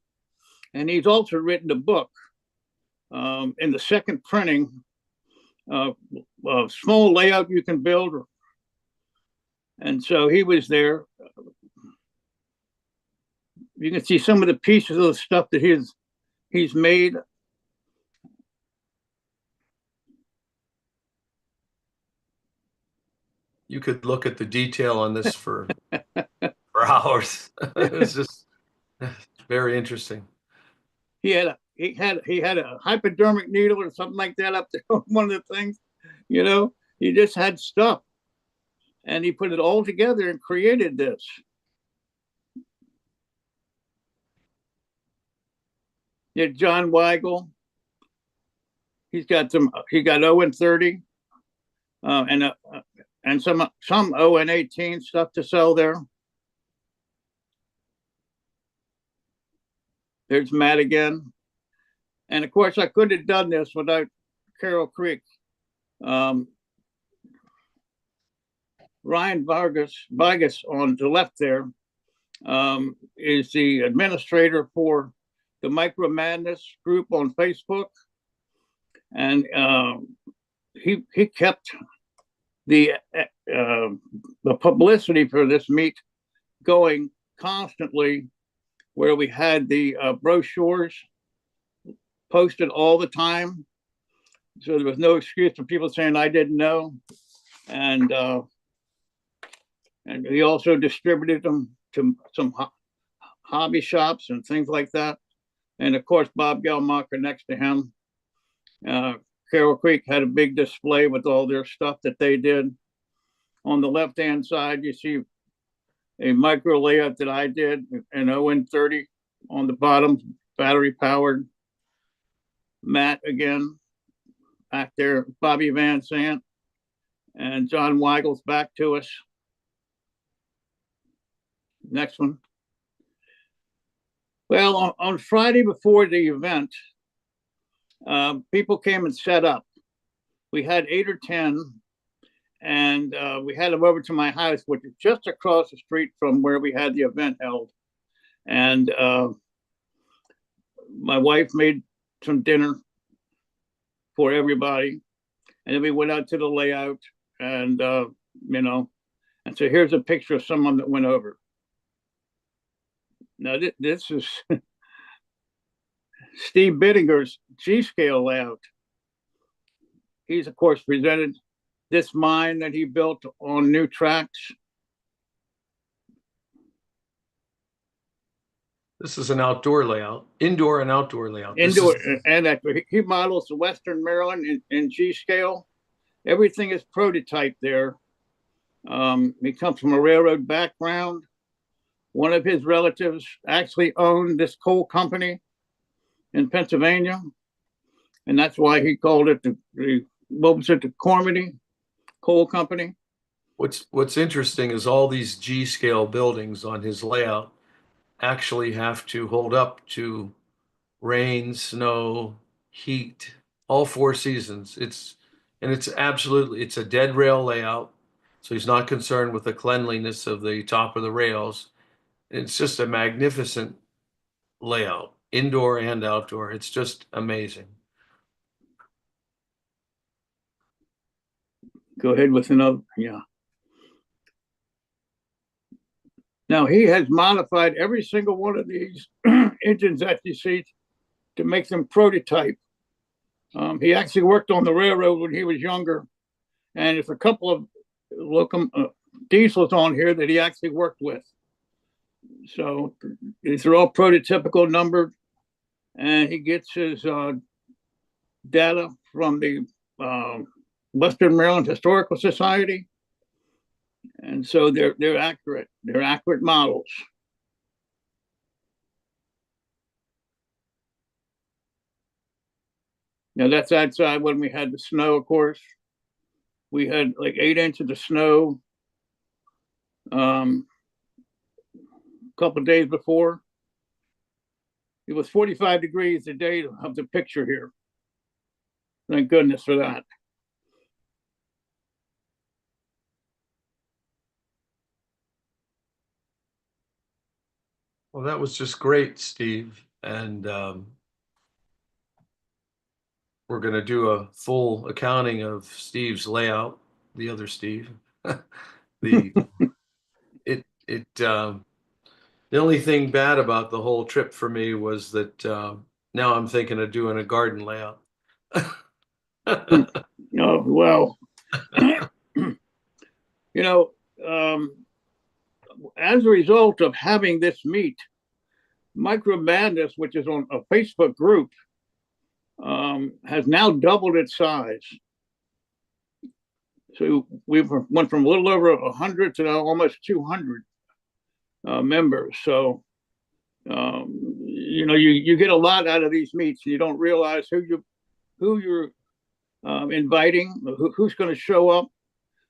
And he's also written a book. In the second printing, a small layout you can build. And so he was there. You can see some of the pieces of the stuff that he's made. You could look at the detail on this for hours. It was just very interesting. He had a hypodermic needle or something like that up there on one of the things. You know, he just had stuff, and he put it all together and created this. Yeah, John Weigel. He got 0 and 30, and some 0 and 18 stuff to sell there. There's Matt again. And of course, I couldn't have done this without Carroll Creek. Ryan Vargas on the left there is the administrator for the Micro Madness group on Facebook, and he kept the publicity for this meet going constantly, where we had the brochures posted all the time, so there was no excuse for people saying I didn't know, and he also distributed them to some hobby shops and things like that. And of course, Bob Gelmacher next to him. Carroll Creek had a big display with all their stuff that they did. On the left-hand side, you see a micro layout that I did, an ON30 on the bottom, battery-powered. Matt again, back there, Bobby Van Sant, and John Weigel's back to us. Next one. Well, on Friday before the event, people came and set up. We had 8 or 10, and we had them over to my house, which is just across the street from where we had the event held. And my wife made some dinner for everybody. And then we went out to the layout, and, you know, and so here's a picture of someone that went over. Now, this is Steve Bittinger's G-scale layout. He's, of course, presented this mine that he built on new tracks. This is an outdoor layout, indoor and outdoor layout. Indoor, and he models the Western Maryland in G-scale. Everything is prototype there. He comes from a railroad background. One of his relatives actually owned this coal company in Pennsylvania, and that's why he called it the Cormany Coal Company. What's interesting is all these G-scale buildings on his layout actually have to hold up to rain, snow, heat, all 4 seasons. It's a dead rail layout, so he's not concerned with the cleanliness of the top of the rails. It's just a magnificent layout, indoor and outdoor. It's just amazing. Go ahead with another, yeah. Now, he has modified every single one of these engines that you see to make them prototype. He actually worked on the railroad when he was younger, and there's a couple of diesels on here that he actually worked with. So these are all prototypical numbered, and he gets his data from the Western Maryland Historical Society. And so they're accurate. They're accurate models. Now that's outside when we had the snow, of course. We had like 8 inches of snow a couple of days before. It was 45 degrees the day of the picture here. Thank goodness for that. Well, that was just great, Steve. And we're going to do a full accounting of Steve's layout, the other Steve. The only thing bad about the whole trip for me was that now I'm thinking of doing a garden layout. Oh, well, you know, as a result of having this meet, Micro Madness, which is on a Facebook group, has now doubled its size. So we went from a little over 100 to now almost 200 members. So, you know, you get a lot out of these meets. You don't realize who you're inviting, who's going to show up.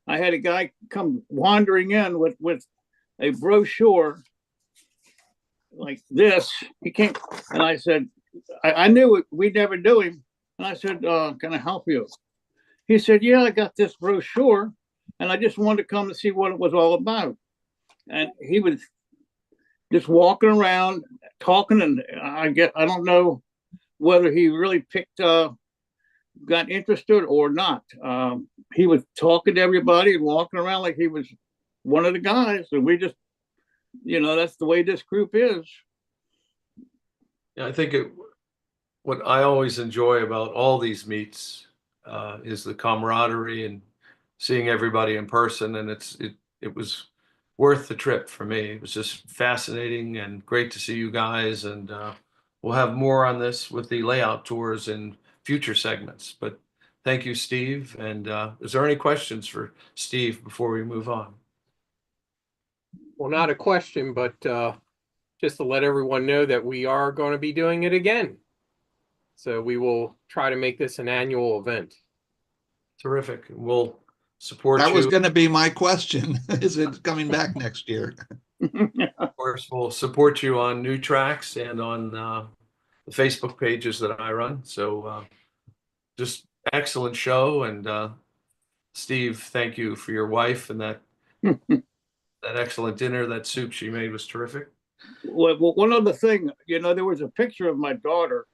I had a guy come wandering in with a brochure like this. He came, and I said, I knew we'd never do him. And I said, can I help you? He said, yeah, I got this brochure, and I just wanted to come to see what it was all about. And he was just walking around, talking, and I don't know whether he really got interested or not. He was talking to everybody and walking around like he was one of the guys, and we just, that's the way this group is. Yeah, I think what I always enjoy about all these meets is the camaraderie and seeing everybody in person, and it was worth the trip for me. It was just fascinating and great to see you guys, and we'll have more on this with the layout tours in future segments. But thank you, Steve. And is there any questions for Steve before we move on? Well, not a question, but just to let everyone know that we are going to be doing it again. So we will try to make this an annual event. Terrific. We'll support you. That was going to be my question. Is it coming back next year? Of course, we'll support you on New Tracks and on the Facebook pages that I run. So just excellent show. And Steve, thank you for your wife and that excellent dinner. That soup she made was terrific. Well, one other thing, there was a picture of my daughter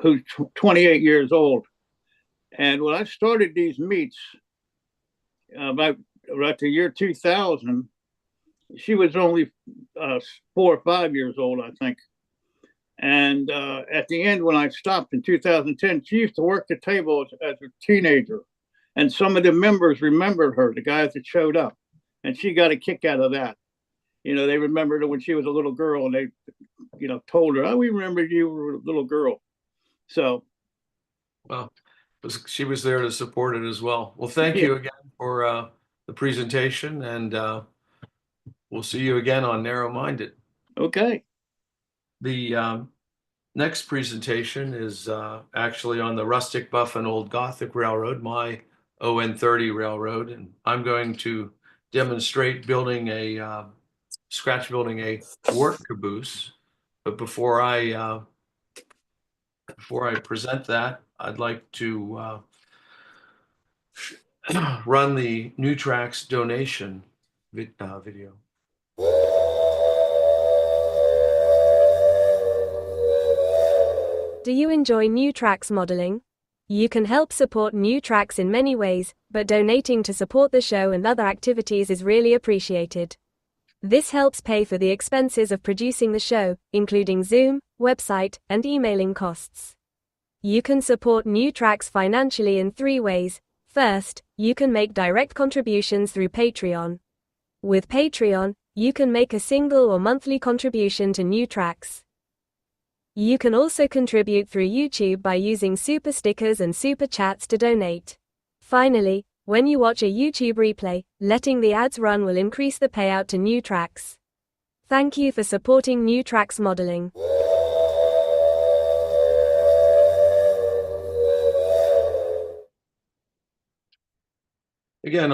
who's 28 years old. And when I started these meets about the year 2000, she was only 4 or 5 years old, I think. And at the end, when I stopped in 2010, she used to work the table as a teenager. And some of the members remembered her, the guys that showed up. And she got a kick out of that. They remembered her when she was a little girl, and they, told her, "Oh, we remembered you were a little girl." So. Well, she was there to support it as well. Well, thank you again for the presentation, and we'll see you again on Narrow Minded. Okay. The next presentation is actually on the Rustic, Buff, and Old Gothic Railroad, my ON30 railroad, and I'm going to demonstrate scratch building a work caboose. But before I present that, I'd like to run the New Tracks donation video. Do you enjoy New Tracks modeling? You can help support New Tracks in many ways, but donating to support the show and other activities is really appreciated. This helps pay for the expenses of producing the show, including Zoom, website, and emailing costs. You can support New Tracks financially in 3 ways. First, you can make direct contributions through Patreon. With Patreon, you can make a single or monthly contribution to New Tracks. You can also contribute through YouTube by using super stickers and super chats to donate. Finally, when you watch a YouTube replay, letting the ads run will increase the payout to New Tracks. Thank you for supporting New Tracks modeling. Again,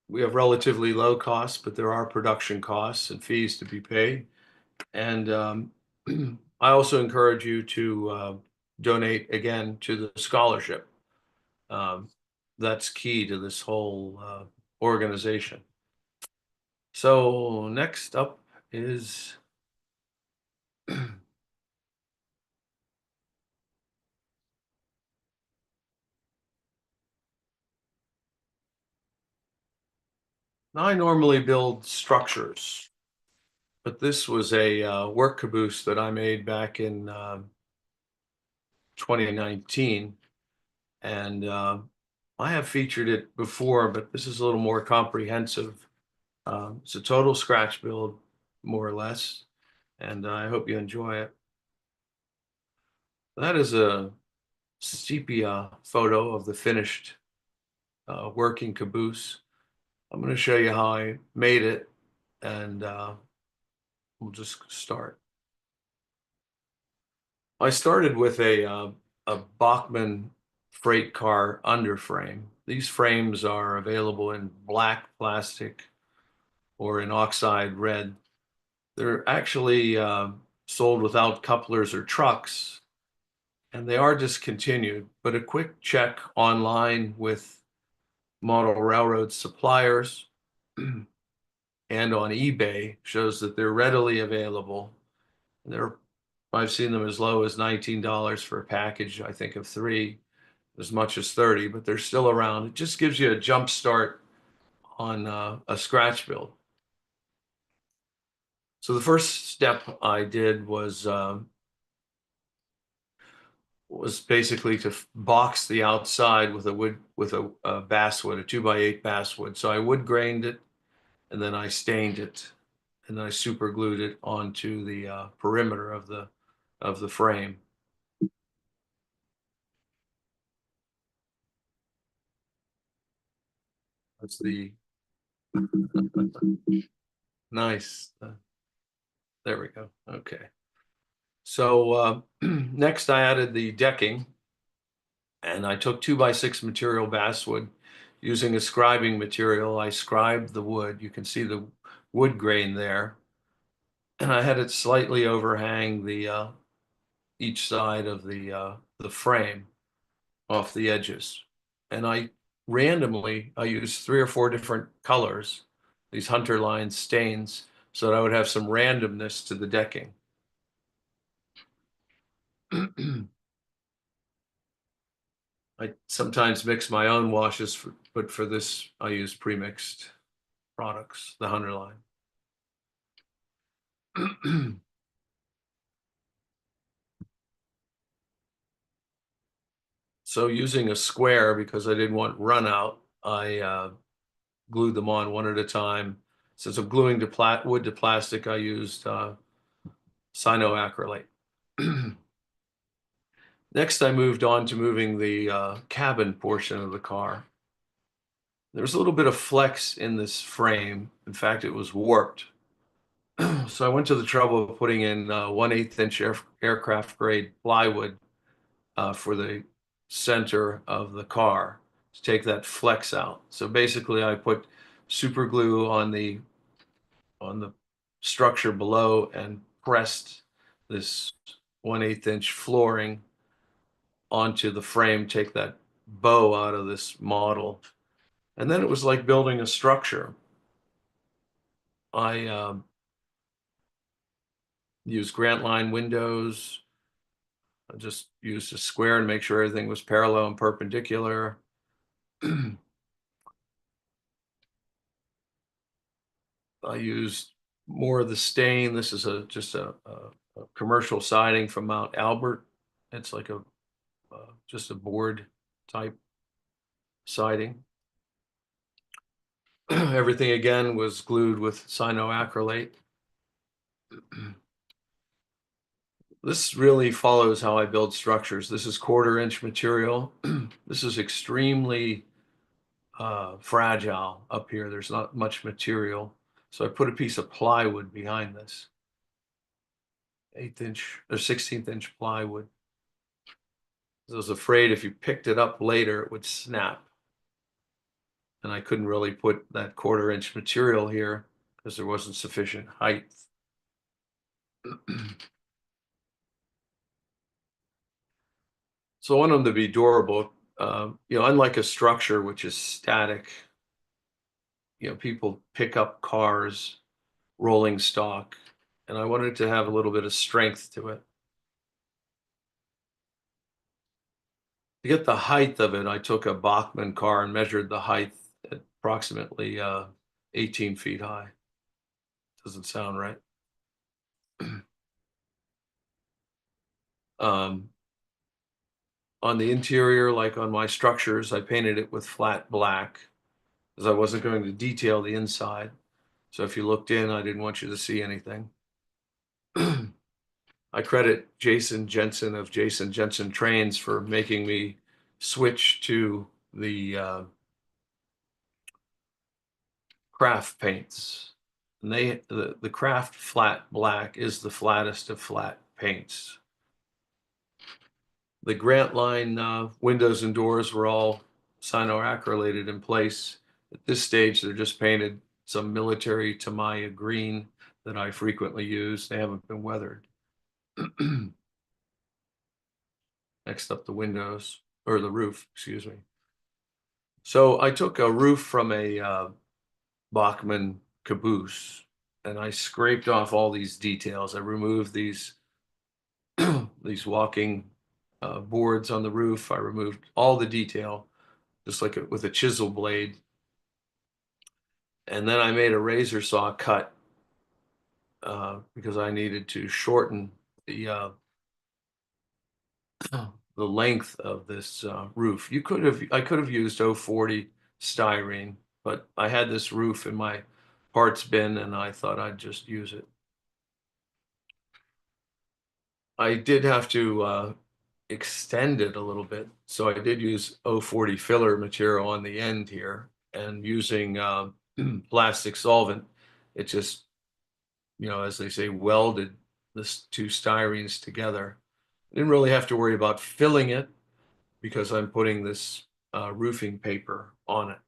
we have relatively low costs, but there are production costs and fees to be paid. And I also encourage you to donate again to the scholarship. That's key to this whole organization. So next up is I normally build structures, but this was a work caboose that I made back in 2019. And I have featured it before, but this is a little more comprehensive. It's a total scratch build, more or less, and I hope you enjoy it. That is a sepia photo of the finished working caboose. I'm going to show you how I made it, and we'll just start. I started with a Bachmann freight car underframe. These frames are available in black plastic or in oxide red. They're actually sold without couplers or trucks, and they are discontinued, but a quick check online with model railroad suppliers and on eBay shows that they're readily available. I've seen them as low as $19 for a package, I think, of 3, as much as 30, but they're still around. It just gives you a jump start on a scratch build. So the first step I did was basically to box the outside with a basswood, a 2x8 basswood. So I wood grained it, and then I stained it, and then I super glued it onto the perimeter of the frame. That's the nice. There we go. Okay. So next I added the decking, and I took 2x6 material basswood using a scribing material. I scribed the wood. You can see the wood grain there. And I had it slightly overhang the each side of the frame off the edges. And I used 3 or 4 different colors, these hunter line stains, so that I would have some randomness to the decking. I sometimes mix my own washes, but for this, I use pre-mixed products, the hunter line. So using a square, because I didn't want run out, I glued them on one at a time. Since I'm gluing wood to plastic, I used cyanoacrylate. Next, I moved on to moving the cabin portion of the car. There's a little bit of flex in this frame. In fact, it was warped. So I went to the trouble of putting in 1/8 inch aircraft grade plywood for the center of the car to take that flex out. So basically I put super glue on the structure below and pressed this 1/8 inch flooring onto the frame, take that bow out of this model. And then it was like building a structure. I used Grant line windows. I just used a square and make sure everything was parallel and perpendicular. I used more of the stain. This is just a commercial siding from Mount Albert. It's like just a board type siding. Everything again was glued with cyanoacrylate. This really follows how I build structures. This is 1/4 inch material. This is extremely fragile up here. There's not much material. So I put a piece of plywood behind this. 1/8 inch or 16th inch plywood. I was afraid if you picked it up later, it would snap. And I couldn't really put that 1/4 inch material here because there wasn't sufficient height. So I want them to be durable. Unlike a structure which is static, people pick up cars, rolling stock, and I wanted to have a little bit of strength to it. To get the height of it, I took a Bachmann car and measured the height at approximately 18 feet high. Doesn't sound right. On the interior, like on my structures, I painted it with flat black because I wasn't going to detail the inside. So if you looked in, I didn't want you to see anything. I credit Jason Jensen of Jason Jensen Trains for making me switch to the craft paints. And the craft flat black is the flattest of flat paints. The Grant line windows and doors were all cyanoacrylated in place. At this stage, they're just painted some military Tamiya green that I frequently use. They haven't been weathered. Next up, the windows, or the roof, excuse me. So I took a roof from a Bachmann Caboose, and I scraped off all these details. I removed these these walking boards on the roof. I removed all the detail, just like with a chisel blade. And then I made a razor saw cut because I needed to shorten the length of this roof. I could have used 040 styrene, but I had this roof in my parts bin and I thought I'd just use it. I did have to extend it a little bit, so I did use 040 filler material on the end here, and using plastic solvent, it just, as they say, welded this two styrenes together. I didn't really have to worry about filling it because I'm putting this roofing paper on it.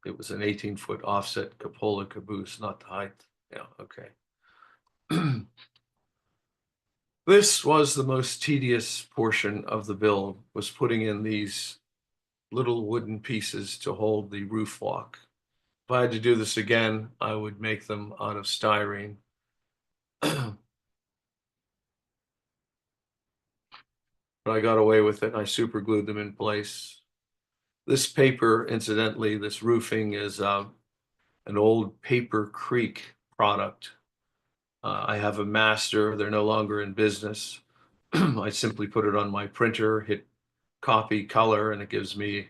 It was an 18-foot offset cupola caboose, not the height. Yeah, okay. This was the most tedious portion of the build, was putting in these little wooden pieces to hold the roof walk. If I had to do this again, I would make them out of styrene. But I got away with it. I super glued them in place. This paper, incidentally, this roofing is an old Paper Creek product. I have a master. They're no longer in business. I simply put it on my printer, hit copy color, and it gives me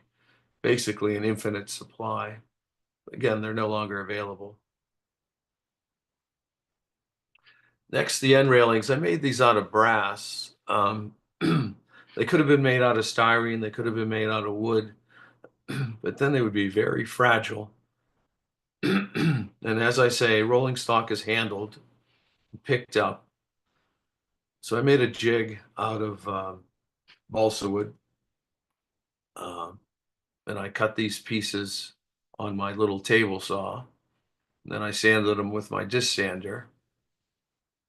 basically an infinite supply. Again, they're no longer available. Next, the end railings. I made these out of brass. They could have been made out of styrene. They could have been made out of wood, but then they would be very fragile. And as I say, rolling stock is handled, picked up. So I made a jig out of balsa wood, and I cut these pieces on my little table saw. And then I sanded them with my disc sander.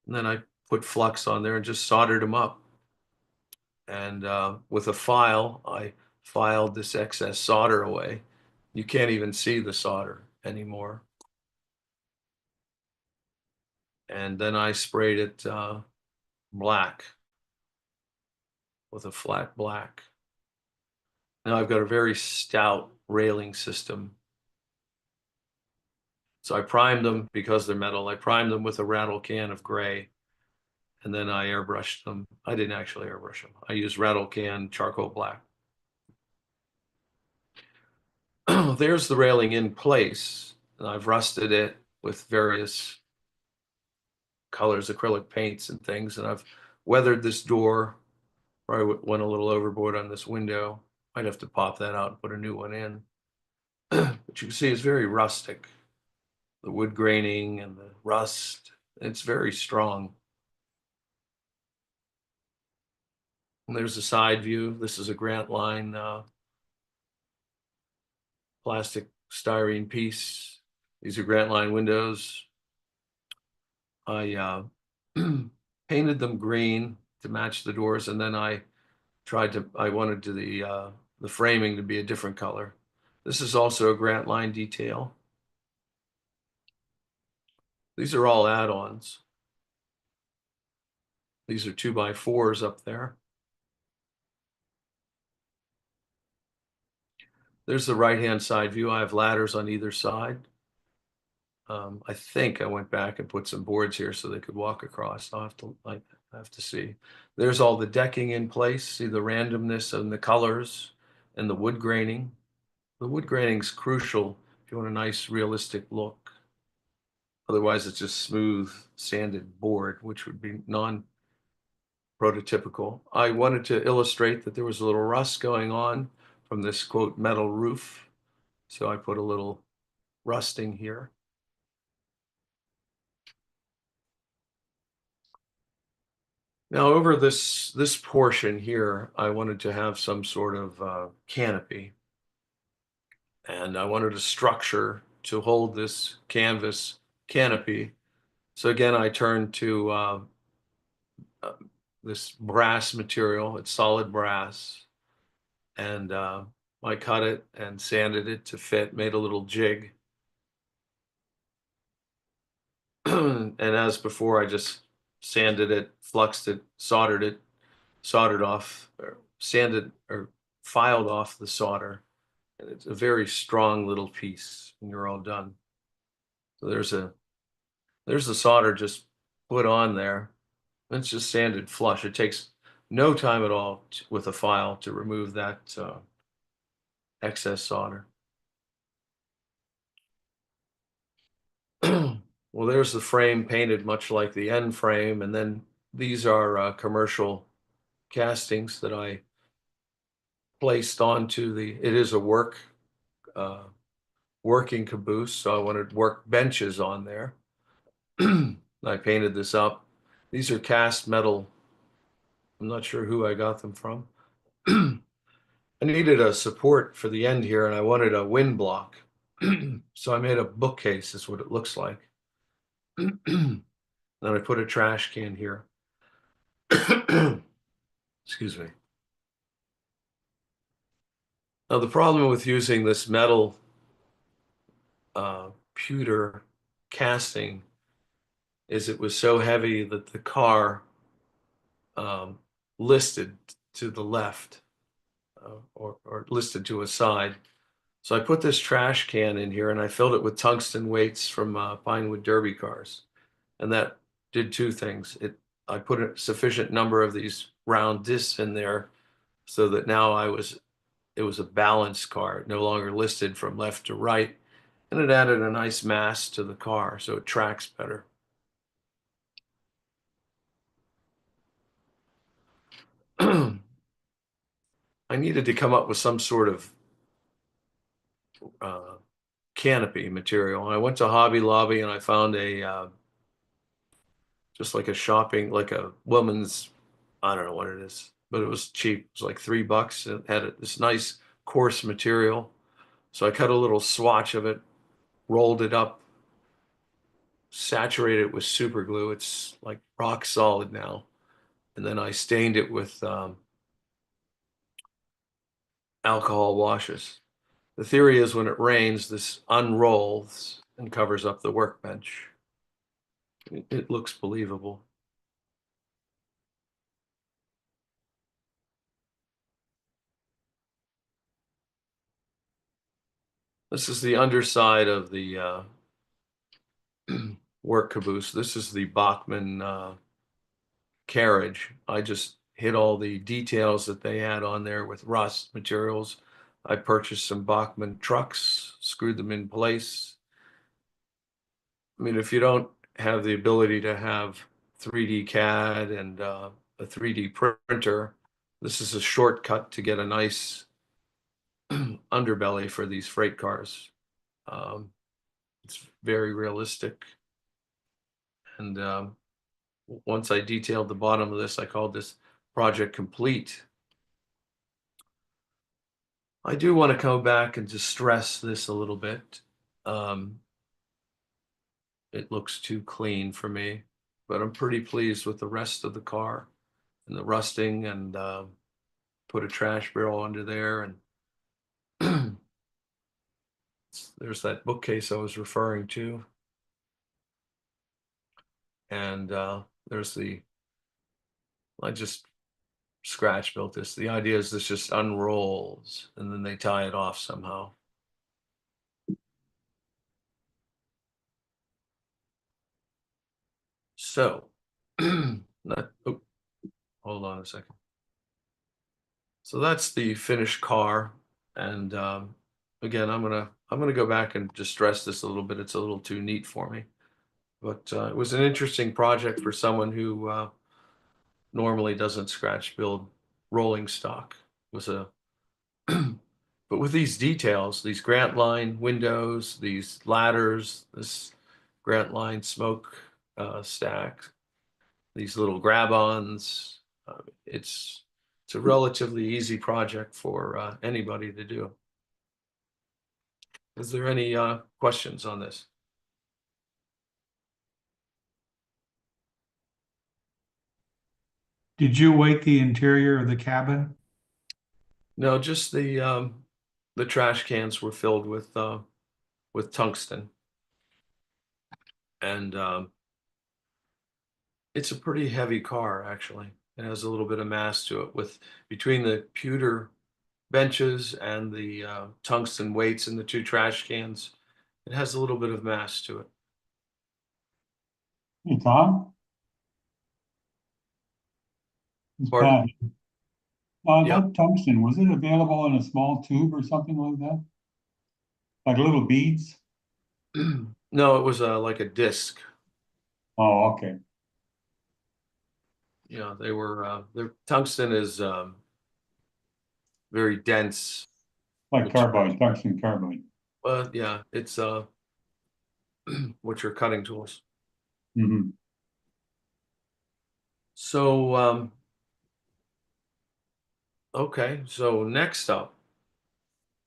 And then I put flux on there and just soldered them up. And with a file, I filed this excess solder away. You can't even see the solder anymore. And then I sprayed it black with a flat black. Now I've got a very stout railing system. So I primed them because they're metal. I primed them with a rattle can of gray, and then I airbrushed them. I didn't actually airbrush them. I used rattle can charcoal black. There's the railing in place, and I've rusted it with various colors, acrylic paints and things, and I've weathered this door. Probably went a little overboard on this window. Might have to pop that out and put a new one in. But you can see it's very rustic. The wood graining and the rust, it's very strong. And there's a side view. This is a Grant Line plastic styrene piece. These are Grant Line windows. I painted them green to match the doors, and then I wanted the framing to be a different color. This is also a Grant Line detail. These are all add-ons. These are 2x4s up there. There's the right-hand side view. I have ladders on either side. I think I went back and put some boards here so they could walk across. I have to see. There's all the decking in place. See the randomness and the colors and the wood graining. The wood graining is crucial if you want a nice realistic look. Otherwise, it's just smooth sanded board, which would be non-prototypical. I wanted to illustrate that there was a little rust going on from this, quote, metal roof. So I put a little rusting here. Now over this portion here, I wanted to have some sort of canopy. And I wanted a structure to hold this canvas canopy. So again, I turned to this brass material. It's solid brass. And I cut it and sanded it to fit, made a little jig. And as before, I just sanded it, fluxed it, soldered off, or sanded or filed off the solder. And it's a very strong little piece when you're all done. So there's the solder just put on there. It's just sanded flush. It takes no time at all with a file to remove that excess solder. Well, there's the frame painted much like the end frame, and then these are commercial castings that I placed onto it is a working caboose, so I wanted work benches on there. I painted this up. These are cast metal. I'm not sure who I got them from. I needed a support for the end here, and I wanted a wind block. So I made a bookcase, is what it looks like. Then I put a trash can here. Excuse me. Now, the problem with using this metal pewter casting is it was so heavy that the car listed to the left or listed to a side. So I put this trash can in here and I filled it with tungsten weights from Pinewood Derby cars. And that did two things. I put a sufficient number of these round discs in there so that now it was a balanced car, no longer listed from left to right. And it added a nice mass to the car, so it tracks better. I needed to come up with some sort of canopy material. I went to Hobby Lobby and I found just like like a woman's, I don't know what it is, but it was cheap. It was like $3. It had this nice coarse material. So I cut a little swatch of it, rolled it up, saturated it with super glue. It's like rock solid now. And then I stained it with alcohol washes. The theory is when it rains, this unrolls and covers up the workbench. It looks believable. This is the underside of the work caboose. This is the Bachmann carriage. I just hit all the details that they had on there with rust materials. I purchased some Bachmann trucks, screwed them in place. I mean, if you don't have the ability to have 3D CAD and a 3D printer, this is a shortcut to get a nice underbelly for these freight cars. It's very realistic. And once I detailed the bottom of this, I called this project complete. I do want to come back and just stress this a little bit. It looks too clean for me, but I'm pretty pleased with the rest of the car and the rusting, and put a trash barrel under there, and there's that bookcase I was referring to. And there's I just scratch built this. The idea is this just unrolls and then they tie it off somehow. So, hold on a second. So that's the finished car. And again, I'm gonna go back and just stress this a little bit. It's a little too neat for me. But it was an interesting project for someone who normally doesn't scratch build rolling stock. It was but with these details, these Grant Line windows, these ladders, this Grant Line smoke stack, these little grab-ons, it's a relatively easy project for anybody to do. Is there any questions on this? Did you weight the interior of the cabin? No, just the the trash cans were filled with tungsten. And it's a pretty heavy car, actually. It has a little bit of mass to it, with between the pewter benches and the tungsten weights in the two trash cans. It has a little bit of mass to it. Hey, Tom? It's Pardon? Pat. Yep. That tungsten, was it available in a small tube or something like that? Like little beads? No, it was like a disc. Oh, okay. Yeah, they were. Their tungsten is very dense. Like carbide, tungsten carbide. But yeah, it's which are cutting tools. Mm-hmm. So okay, so next up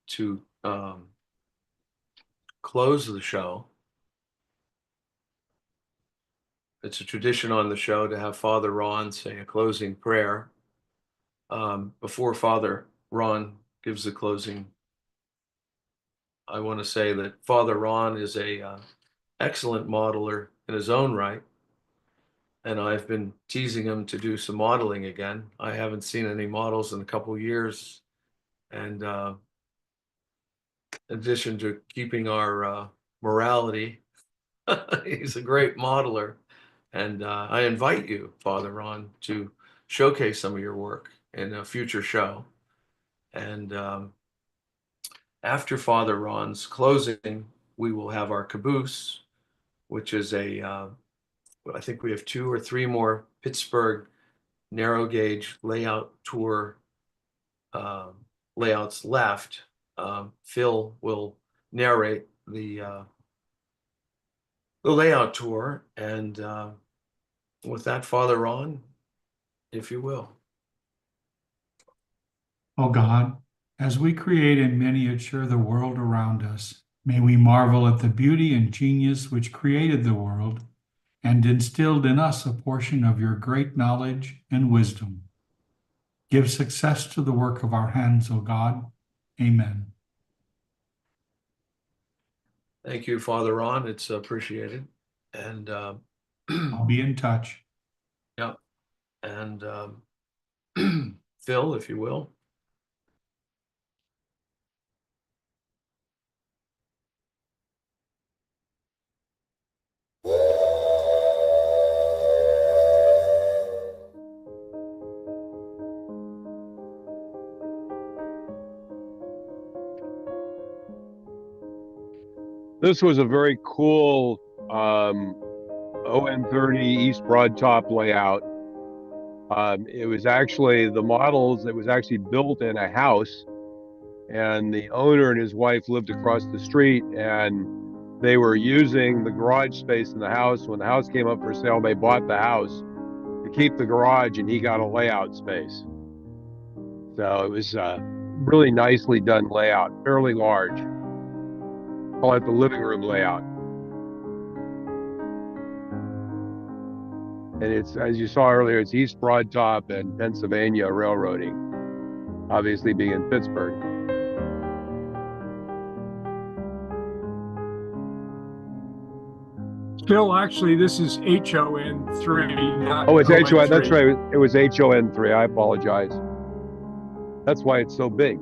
to close the show. It's a tradition on the show to have Father Ron say a closing prayer. Before Father Ron gives the closing, I want to say that Father Ron is a excellent modeler in his own right, and I've been teasing him to do some modeling again. I haven't seen any models in a couple years, and in addition to keeping our morality, he's a great modeler. And I invite you, Father Ron, to showcase some of your work in a future show. And after Father Ron's closing, we will have our Caboose, which is I think we have 2 or 3 more Pittsburgh narrow gauge layout tour layouts left. Phil will narrate the layout tour, and with that, Father Ron, if you will. Oh God, as we create and miniature the world around us, may we marvel at the beauty and genius which created the world and instilled in us a portion of your great knowledge and wisdom. Give success to the work of our hands, O God. Amen. Thank you, Father Ron. It's appreciated. And I'll be in touch. yeah. And Phil, if you will. This was a very cool OM30 East Broad Top layout. It was actually the models that was actually built in a house, and the owner and his wife lived across the street, and they were using the garage space in the house. When the house came up for sale, they bought the house to keep the garage, and he got a layout space. So it was a really nicely done layout, fairly large. Call it the living room layout. And it's, as you saw earlier, it's East Broad Top and Pennsylvania railroading, obviously being in Pittsburgh. Phil, actually, this is HON3. Oh, it's HON, 3. that's right. It was HON3. I apologize. That's why it's so big.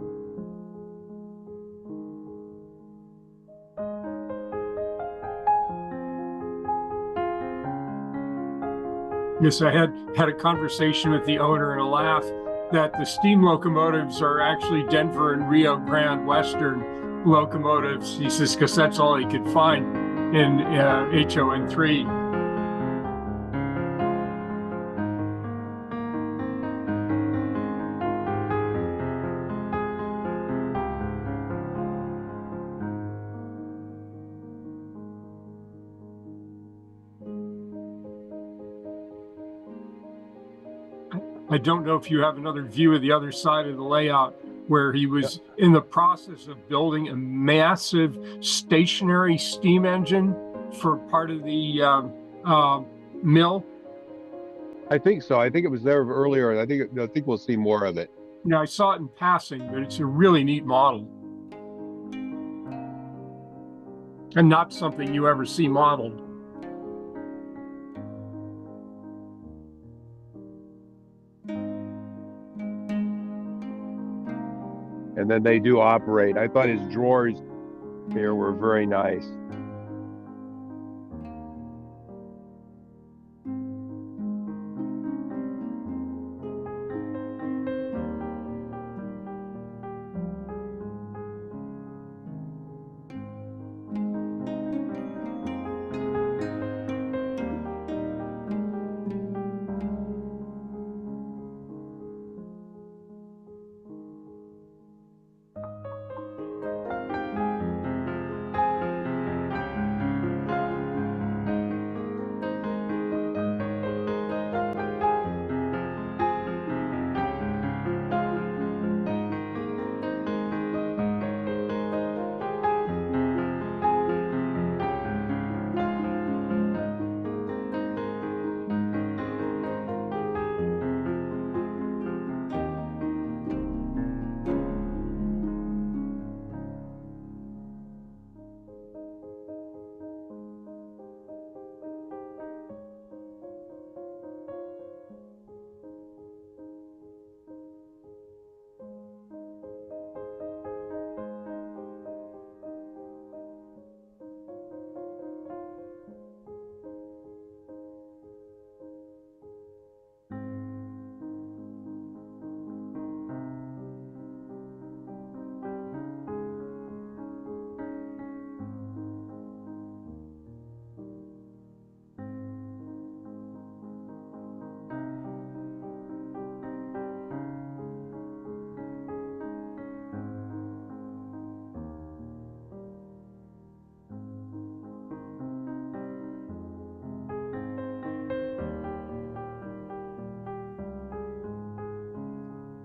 Yes, I had a conversation with the owner and a laugh that the steam locomotives are actually Denver and Rio Grande Western locomotives. He says, because that's all he could find in HON3. I don't know if you have another view of the other side of the layout where he was in the process of building a massive stationary steam engine for part of the mill. I think so. I think it was there earlier. I think we'll see more of it. Yeah, I saw it in passing, but it's a really neat model. and not something you ever see modeled. And then they do operate. I thought his drawers here were very nice.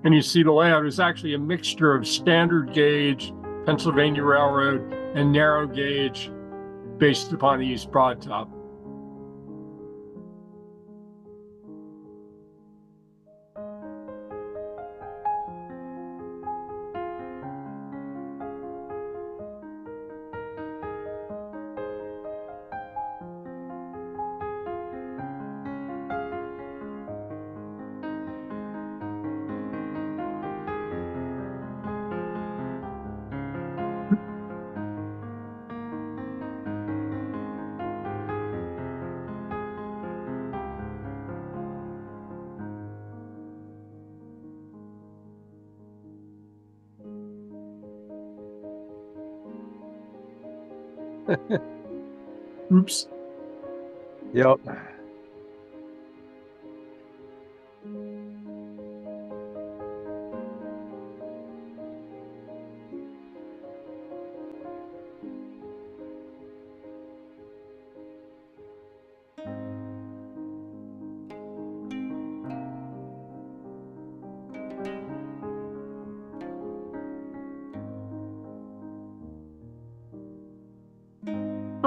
And you see the layout is actually a mixture of standard gauge, Pennsylvania Railroad, and narrow gauge based upon the East Broad Top. Oops. Yep.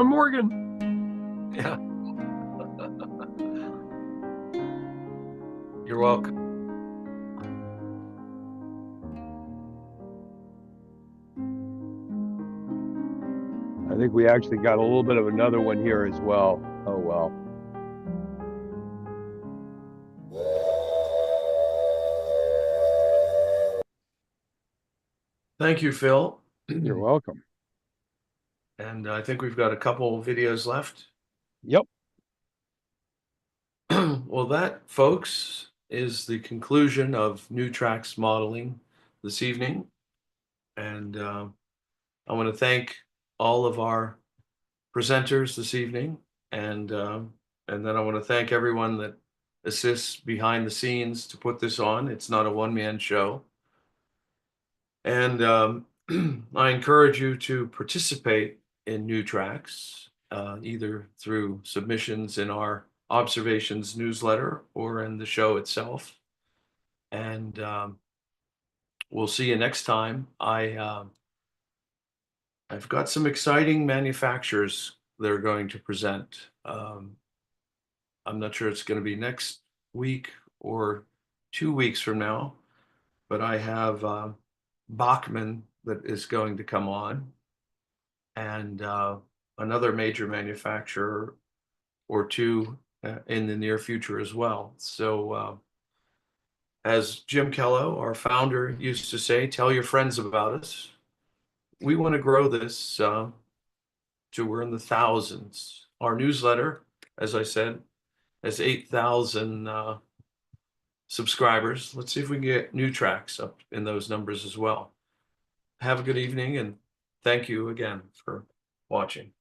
Morgan. Yeah. You're welcome. I think we actually got a little bit of another one here as well. Oh, well. Thank you, Phil. You're welcome. And I think we've got a couple videos left. Yep. Well, that, folks, is the conclusion of New Tracks modeling this evening. And I want to thank all of our presenters this evening. And then I want to thank everyone that assists behind the scenes to put this on. It's not a one-man show. And I encourage you to participate in New Tracks, either through submissions in our observations newsletter or in the show itself. And we'll see you next time. I've got some exciting manufacturers that are going to present. I'm not sure it's going to be next week or 2 weeks from now, but I have Bachman that is going to come on. And another major manufacturer or two in the near future as well. So as Jim Kello, our founder, used to say, tell your friends about us. We want to grow this to we're in the thousands. Our newsletter, as I said, has 8,000 subscribers. Let's see if we can get new tracks up in those numbers as well. Have a good evening, and thank you again for watching.